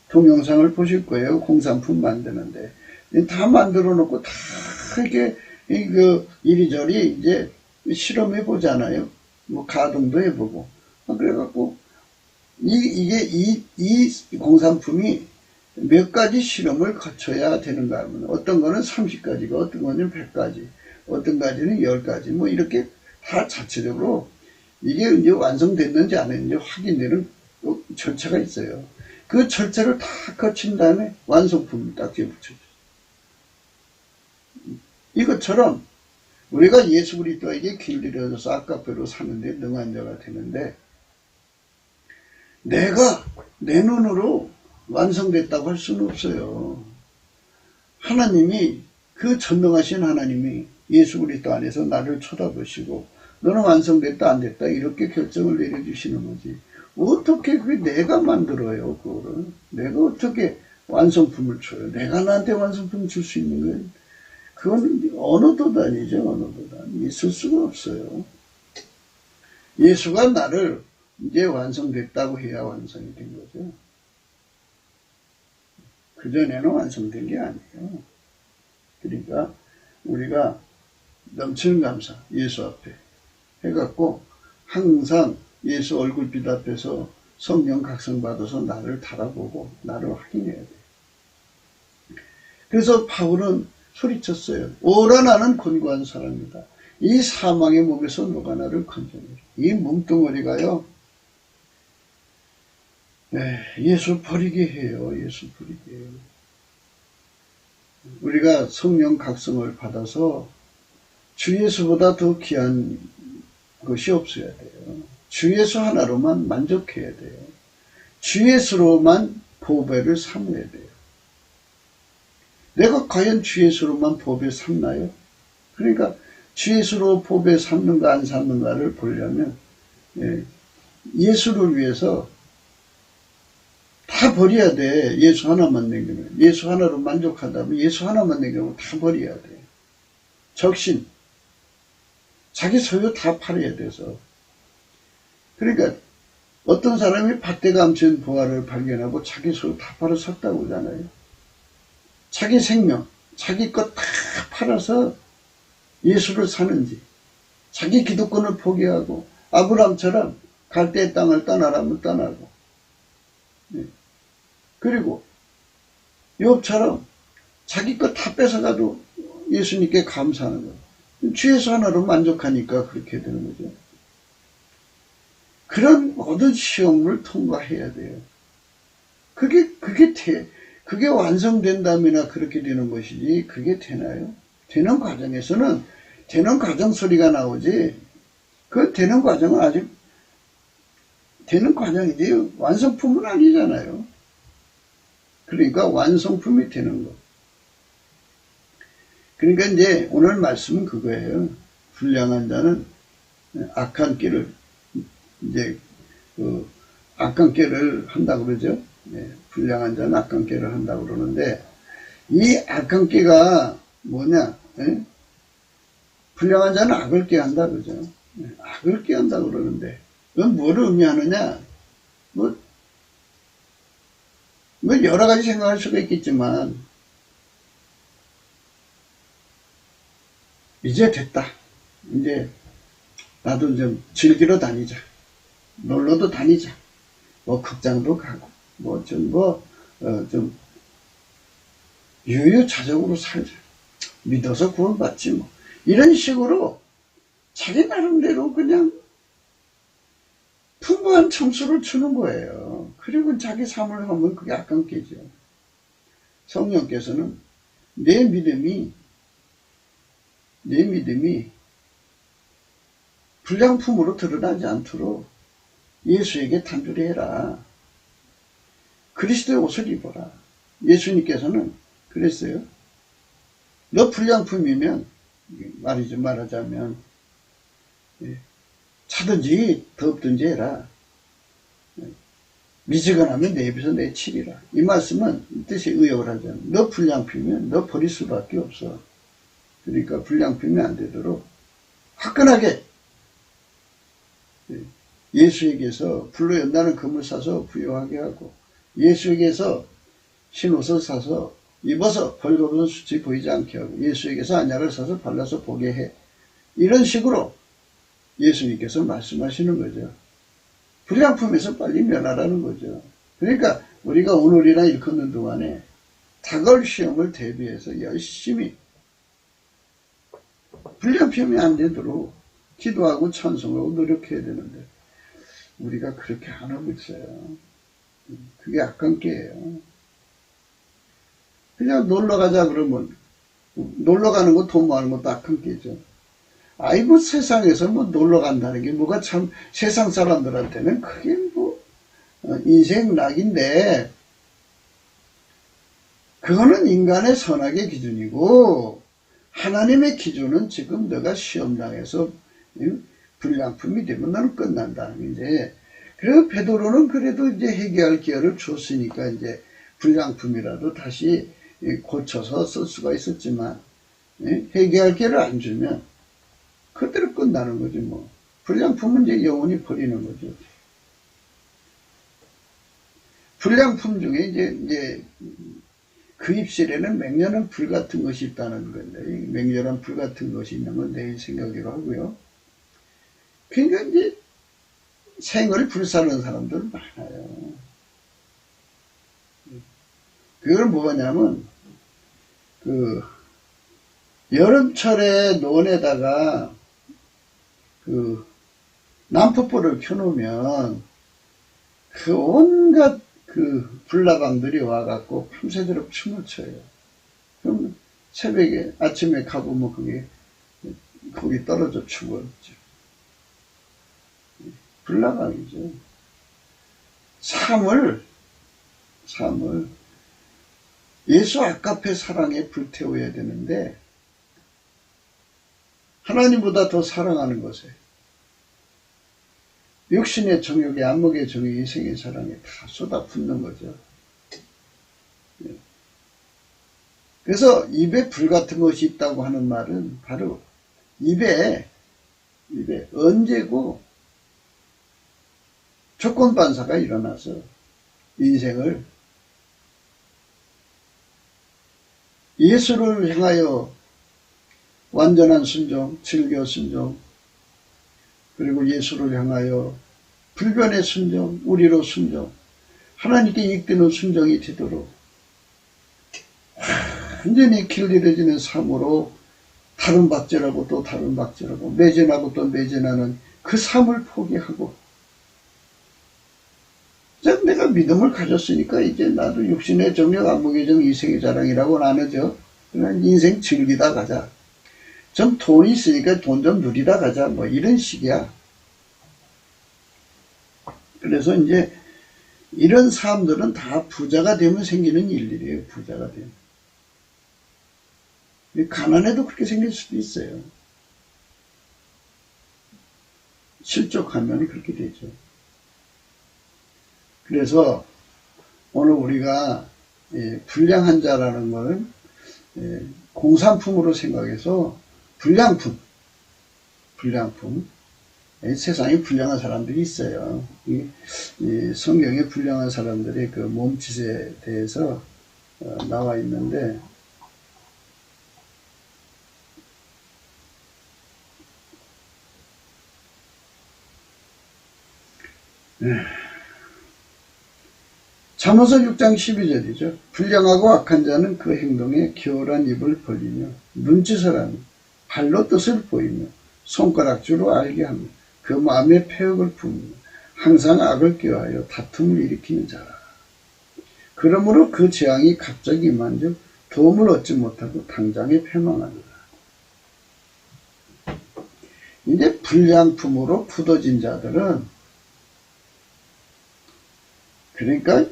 Speaker 1: 동영상을 보실 거예요. 공산품 만드는데. 다 만들어 놓고 다 이렇게 이리저리 이제 실험해 보잖아요. 가동도 해보고. 그래갖고 이 공산품이 몇 가지 실험을 거쳐야 되는가 하면 어떤 거는 30가지가 어떤 거는 100가지 어떤 가지는 10가지 이렇게 다 자체적으로 이게 이제 완성됐는지 안 했는지 확인되는 절차가 있어요. 그 절차를 다 거친 다음에 완성품을 딱 붙여줘요. 이것처럼 우리가 예수 그리스도에게 길들여져서 아까페로 사는데 능한 자가 되는데 내가 내 눈으로 완성됐다고 할 수는 없어요. 하나님이 그 전능하신 하나님이 예수 그리스도 안에서 나를 쳐다보시고 너는 완성됐다 안 됐다 이렇게 결정을 내려주시는 거지. 어떻게 그게 내가 만들어요. 그거를 내가 어떻게 완성품을 줘요. 내가 나한테 완성품 줄 수 있는 거예요. 그건 어느 도단이죠, 어느 도단. 있을 수가 없어요. 예수가 나를 이제 완성됐다고 해야 완성이 된 거죠. 그전에는 완성된 게 아니에요. 그러니까 우리가 넘치는 감사, 예수 앞에 해갖고 항상 예수 얼굴빛 앞에서 성령 각성 받아서 나를 달아보고 나를 확인해야 돼요. 그래서 바울은 소리쳤어요. 오라 나는 곤고한 사람이다. 이 사망의 몸에서 누가 나를 건져내리. 이 몸뚱어리가요. 네, 예수 버리게 해요. 예수 버리게 해요. 우리가 성령 각성을 받아서 주 예수보다 더 귀한 것이 없어야 돼요. 주 예수 하나로만 만족해야 돼요. 주 예수로만 보배를 삼아야 돼요. 내가 과연 주 예수로만 보배 삼나요? 그러니까 주 예수로 보배 삼는가 안 삼는가를 보려면 예수를 위해서 다 버려야 돼. 예수 하나만 남기면. 예수 하나로 만족하다면 예수 하나만 남기면 다 버려야 돼. 적신. 자기 소유 다 팔아야 돼서. 그러니까 어떤 사람이 밭대 감춘 보화를 발견하고 자기 소유 다 팔아 섰다고 하잖아요. 자기 생명, 자기 것 다 팔아서 예수를 사는지, 자기 기득권을 포기하고 아브람처럼 갈대의 땅을 떠나라면 떠나고, 그리고 욥처럼 자기 것 다 뺏어가도 예수님께 감사하는 거예요. 주 예수 하나로 만족하니까 그렇게 되는 거죠. 그런 모든 시험을 통과해야 돼요. 그게 완성된다면야 그렇게 되는 것이지, 그게 되나요? 되는 과정에서는 되는 과정 소리가 나오지, 그 되는 과정은 아직 되는 과정이지 완성품은 아니잖아요. 그러니까 완성품이 되는 거. 그러니까 이제 오늘 말씀은 그거예요. 불량한 자는 악한 길을 이제 악한 길을 한다고 그러죠. 불량한 자는 악한 길을 한다고 그러는데, 이 악한 길가 뭐냐? 불량한 자는 악을 꾀한다 그러죠. 악을 꾀한다 그러는데, 그건 뭐를 의미하느냐? 뭐 여러 가지 생각할 수가 있겠지만, 이제 됐다. 이제 나도 좀 즐기러 다니자. 놀러도 다니자. 뭐 극장도 가고, 좀 유유자적으로 살자. 믿어서 구원받지 뭐. 이런 식으로 자기 나름대로 그냥 풍부한 청수를 주는 거예요. 그리고 자기 삶을 하면 그게 악한 깨죠. 성령께서는 내 믿음이 불량품으로 드러나지 않도록 예수에게 단둘이 해라. 그리스도의 옷을 입어라. 예수님께서는 그랬어요. 너 불량품이면, 말하자면 차든지 덥든지 해라. 미지근하면 내 입에서 내치리라. 이 말씀은 이 뜻이 의역을 하잖아. 너 불량품이면 너 버릴 수밖에 없어. 그러니까 불량품이 안 되도록 화끈하게 예수에게서 불로 연다는 금을 사서 부요하게 하고, 예수에게서 흰옷을 사서 입어서 벌거벗은 수치 보이지 않게 하고, 예수에게서 안약을 사서 발라서 보게 해. 이런 식으로 예수님께서 말씀하시는 거죠. 불량품에서 빨리 면하라는 거죠. 그러니까 우리가 오늘이나 일컫는 동안에 다가올 시험을 대비해서 열심히 불량품이 안 되도록 기도하고 찬송하고 노력해야 되는데, 우리가 그렇게 안 하고 있어요. 그게 악한 깨예요. 그냥 놀러 가자 그러면, 놀러 가는 거 돈 모으는 것도 악한 깨죠. 뭐 세상에서 놀러 간다는 게 뭐가 참 세상 사람들한테는 그게 인생 낙인데, 그거는 인간의 선악의 기준이고, 하나님의 기준은 지금 너가 시험당해서 불량품이 되면 너는 끝난다는 게, 그래서 베드로는 그래도 이제 회개할 기회를 줬으니까 이제 불량품이라도 다시 고쳐서 쓸 수가 있었지만, 회개할 기회를 안 주면 그대로 끝나는 거지 뭐. 불량품은 이제 영원히 버리는 거죠. 불량품 중에 이제 그 입술에는 맹렬한 불 같은 것이 있다는 건데, 이 맹렬한 불 같은 것이 있는 건 내 생각이라고 하고요. 그러니까 이제 생을 불사르는 사람들 많아요. 그건 뭐냐면, 여름철에 논에다가 난포불을 켜놓으면 온갖 불나방들이 와갖고 밤새도록 춤을 춰요. 그럼 새벽에 아침에 가보면 거기 떨어져 죽었죠. 불나방이죠. 삶을 예수 아가페 사랑에 불태워야 되는데 하나님보다 더 사랑하는 것에 육신의 정욕에 안목의 정욕, 이생의 사랑에 다 쏟아붓는 거죠. 그래서 입에 불 같은 것이 있다고 하는 말은 바로 입에 언제고 조건반사가 일어나서 인생을 예수를 향하여 완전한 순종, 즐겨 순종, 그리고 예수를 향하여 불변의 순종, 우리로 순종, 하나님께 이끄는 순종이 되도록 완전히 길들여지는 삶으로 다른 박제라고 또 다른 박제라고 매진하고 또 매진하는 그 삶을 포기하고 내가 믿음을 가졌으니까 이제 나도 육신의 정력, 안목의 정, 이생의 자랑이라고는 안 하죠. 그냥 인생 즐기다 가자. 좀 돈이 있으니까 돈 좀 누리다 가자. 뭐 이런 식이야. 그래서 이제 이런 사람들은 다 부자가 되면 생기는 일들이에요. 부자가 되면. 가난해도 그렇게 생길 수도 있어요. 실족하면 그렇게 되죠. 그래서 오늘 우리가 불량한 자라는 것은 공산품으로 생각해서 불량품, 세상에 불량한 사람들이 있어요. 이 성경에 불량한 사람들의 그 몸짓에 대해서 나와 있는데, 잠언서 6장 12절이죠. 불량하고 악한 자는 그 행동에 교활한 입을 벌리며 눈짓을 하며 발로 뜻을 보이며 손가락주로 알게 하며 그 마음에 패역을 품으며 항상 악을 꾀하여 다툼을 일으키는 자라. 그러므로 그 재앙이 갑자기 임한즉 도움을 얻지 못하고 당장에 패망하리라. 이제 불량품으로 굳어진 자들은 그러니까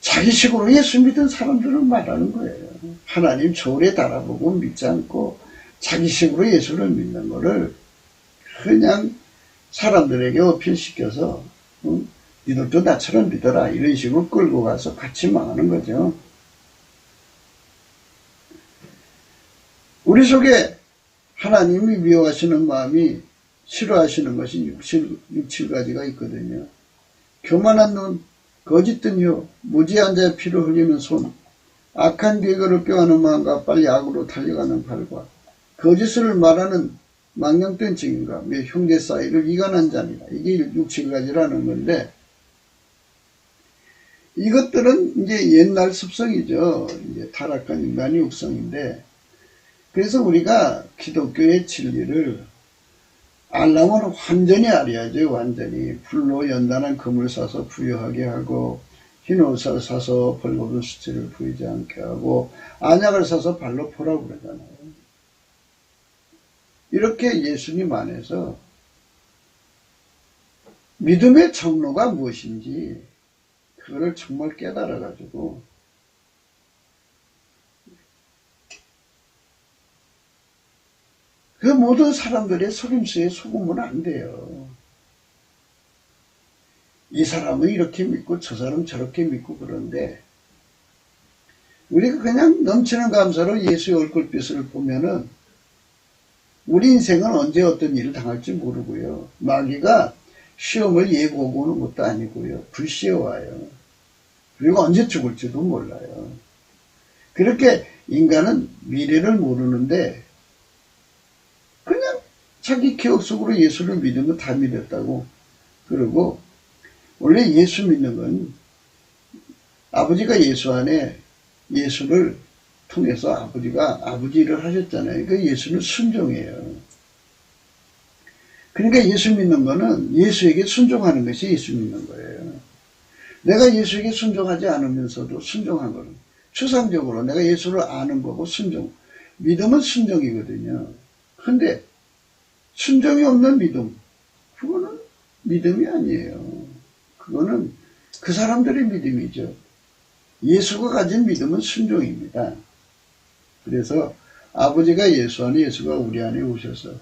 Speaker 1: 자기식으로 예수 믿은 사람들을 말하는 거예요. 하나님 저울에 달아보고 믿지 않고 자기식으로 예수를 믿는 거를 그냥 사람들에게 어필시켜서 니들도 나처럼 믿어라 이런 식으로 끌고 가서 같이 망하는 거죠. 우리 속에 하나님이 미워하시는 마음이 싫어하시는 것이 6, 7가지가 있거든요. 교만한 눈, 거짓된 혀, 무지한 자의 피를 흘리는 손, 악한 계획을 꾀하는 마음과 빨리 악으로 달려가는 발과 거짓을 말하는 망령된 증인과 매 형제 사이를 이간한 자니라. 이게 6, 7가지라는 건데 이것들은 이제 옛날 습성이죠. 이제 타락한 인간의 육성인데 그래서 우리가 기독교의 진리를 알려면 완전히 알아야죠. 완전히 불로 연단한 금을 사서 부유하게 하고 흰옷을 사서 벌거벗은 수치를 보이지 않게 하고 안약을 사서 발로 포라고 그러잖아요. 이렇게 예수님 안에서 믿음의 정로가 무엇인지 그거를 정말 깨달아 가지고 그 모든 사람들의 속임수에 속으면 안 돼요. 이 사람은 이렇게 믿고 저 사람은 저렇게 믿고 그런데 우리가 그냥 넘치는 감사로 예수의 얼굴빛을 보면은 우리 인생은 언제 어떤 일을 당할지 모르고요. 마귀가 시험을 예고하고 오는 것도 아니고요. 불시에 와요. 그리고 언제 죽을지도 몰라요. 그렇게 인간은 미래를 모르는데 그냥 자기 기억 속으로 예수를 믿으면 다 믿었다고 그러고, 원래 예수 믿는 건 아버지가 예수 안에 예수를 통해서 아버지가 아버지 일을 하셨잖아요. 그 예수는 순종이에요. 그러니까 예수 믿는 거는 예수에게 순종하는 것이 예수 믿는 거예요. 내가 예수에게 순종하지 않으면서도 순종한 거는 추상적으로 내가 예수를 아는 거고 순종. 믿음은 순종이거든요. 근데 순종이 없는 믿음, 그거는 믿음이 아니에요. 그거는 그 사람들의 믿음이죠. 예수가 가진 믿음은 순종입니다. 그래서 아버지가 예수 안에, 예수가 우리 안에 오셔서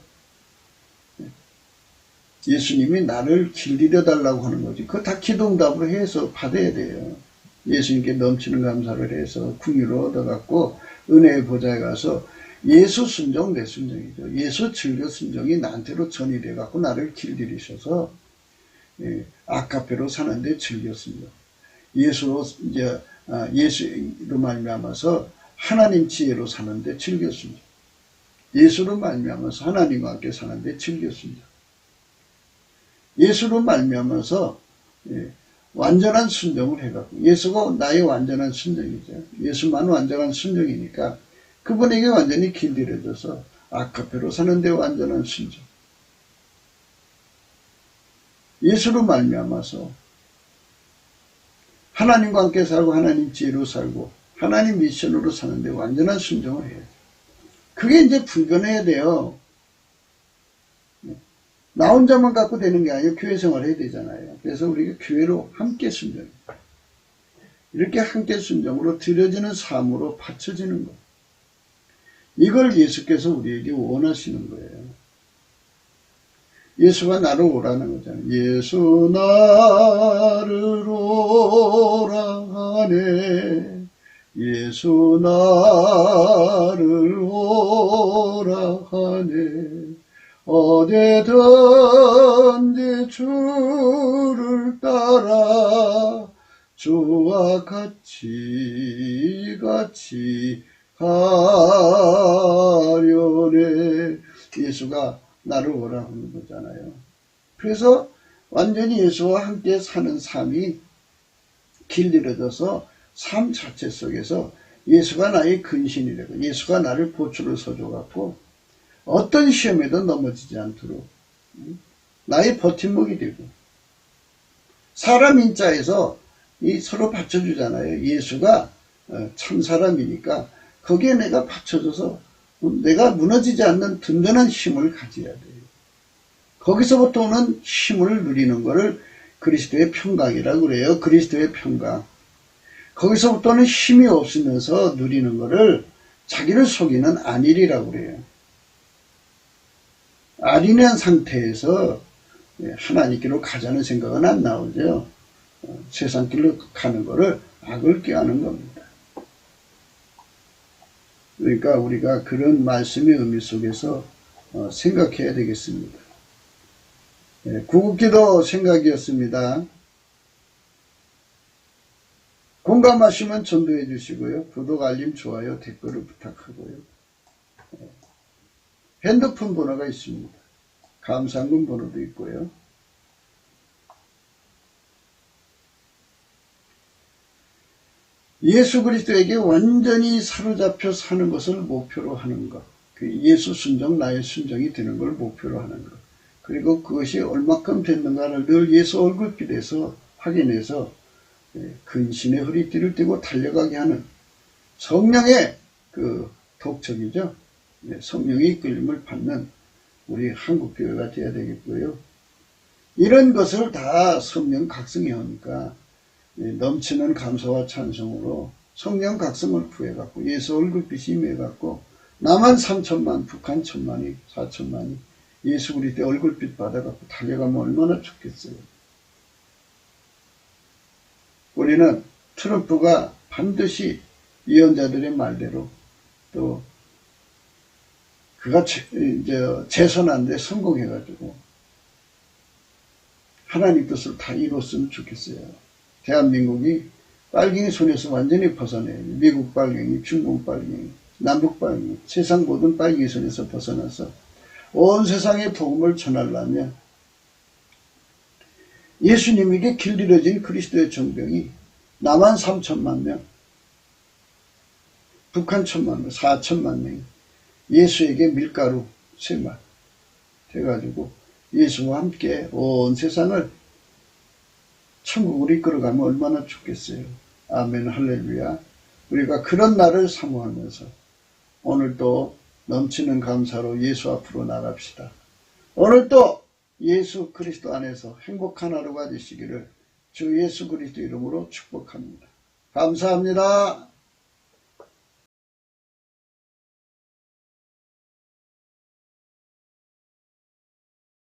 Speaker 1: 예수님이 나를 길들여 달라고 하는 거지. 그거 다 기도응답으로 해서 받아야 돼요. 예수님께 넘치는 감사를 해서 긍휼을 얻어갖고 은혜의 보좌에 가서 예수 순종 내 순종이죠. 예수 진료 순종이 나한테로 전이돼갖고 나를 길들이셔서 아카페로 사는데 진료 순종. 예수로 이제 예수로 말미암아서 하나님 지혜로 사는데 진료 순종. 예수로 말미암아서 하나님과 함께 사는데 진료 순종. 예수로 말미암아서 완전한 순종을 해갖고, 예수가 나의 완전한 순종이죠. 예수만 완전한 순종이니까 그분에게 완전히 길들여져서 아카페로 사는데 완전한 순종. 예수로 말미암아서 하나님과 함께 살고 하나님 지혜로 살고 하나님 미션으로 사는데 완전한 순종을 해야 돼요. 그게 이제 불변해야 돼요. 나 혼자만 갖고 되는 게 아니고 교회 생활을 해야 되잖아요. 그래서 우리가 교회로 함께 순종, 이렇게 함께 순종으로 드려지는 삶으로 바쳐지는 것, 이걸 예수께서 우리에게 원하시는 거예요. 예수가 나를 오라는 거잖아요. 예수 나를 오라 하네, 예수 나를 오라 하네, 어디든지 주를 따라 주와 같이 가려네. 예수가 나를 오라 하는 거잖아요. 그래서 완전히 예수와 함께 사는 삶이 길들여져서 삶 자체 속에서 예수가 나의 근신이 되고 예수가 나를 보초를 서줘갖고 어떤 시험에도 넘어지지 않도록 나의 버팀목이 되고, 사람 인자에서 서로 받쳐주잖아요. 예수가 참 사람이니까 거기에 내가 받쳐줘서 내가 무너지지 않는 든든한 힘을 가져야 돼요. 거기서부터 오는 힘을 누리는 것을 그리스도의 평강이라고 그래요. 그리스도의 평강. 거기서부터는 힘이 없으면서 누리는 것을 자기를 속이는 안일이라고 그래요. 아린한 상태에서 하나님께로 가자는 생각은 안 나오죠. 세상 길로 가는 것을 악을 꾀하는 겁니다. 그러니까 우리가 그런 말씀의 의미 속에서 생각해야 되겠습니다. 구국기도 생각이었습니다. 공감하시면 전도해 주시고요. 구독, 알림, 좋아요, 댓글을 부탁하고요. 핸드폰 번호가 있습니다. 감사금 번호도 있고요. 예수 그리스도에게 완전히 사로잡혀 사는 것을 목표로 하는 것. 그 예수 순종, 나의 순종이 되는 걸 목표로 하는 것. 그리고 그것이 얼마큼 됐는가를 늘 예수 얼굴빛에서 확인해서 근신의 허리띠를 띠고 달려가게 하는 성령의 그 독촉이죠. 성령의 이끌림을 받는 우리 한국교회가 되어야 되겠고요. 이런 것을 다 성령 각성해 오니까 넘치는 감사와 찬송으로 성령 각성을 구해갖고 예수 얼굴빛이 임해갖고 남한 3천만, 북한 1천만이, 4천만이 예수 그리스도의 얼굴빛 받아갖고 달려가면 얼마나 좋겠어요. 우리는 트럼프가 반드시 예언자들의 말대로 또 그가 최선한데 성공해가지고 하나님 뜻을 다 이뤘으면 좋겠어요. 대한민국이 빨갱이 손에서 완전히 벗어나요. 미국 빨갱이, 중국 빨갱이, 남북 빨갱이, 세상 모든 빨갱이 손에서 벗어나서 온 세상에 복음을 전하려면 예수님에게 길들여진 그리스도의 정병이 남한 3천만 명, 북한 1천만 명, 4천만 명이 예수에게 밀가루 쇠맛 돼가지고 예수와 함께 온 세상을 천국으로 이끌어가면 얼마나 좋겠어요. 아멘, 할렐루야. 우리가 그런 날을 사모하면서 오늘도 넘치는 감사로 예수 앞으로 나갑시다. 오늘도 예수 그리스도 안에서 행복한 하루가 되시기를 주 예수 그리스도 이름으로 축복합니다. 감사합니다.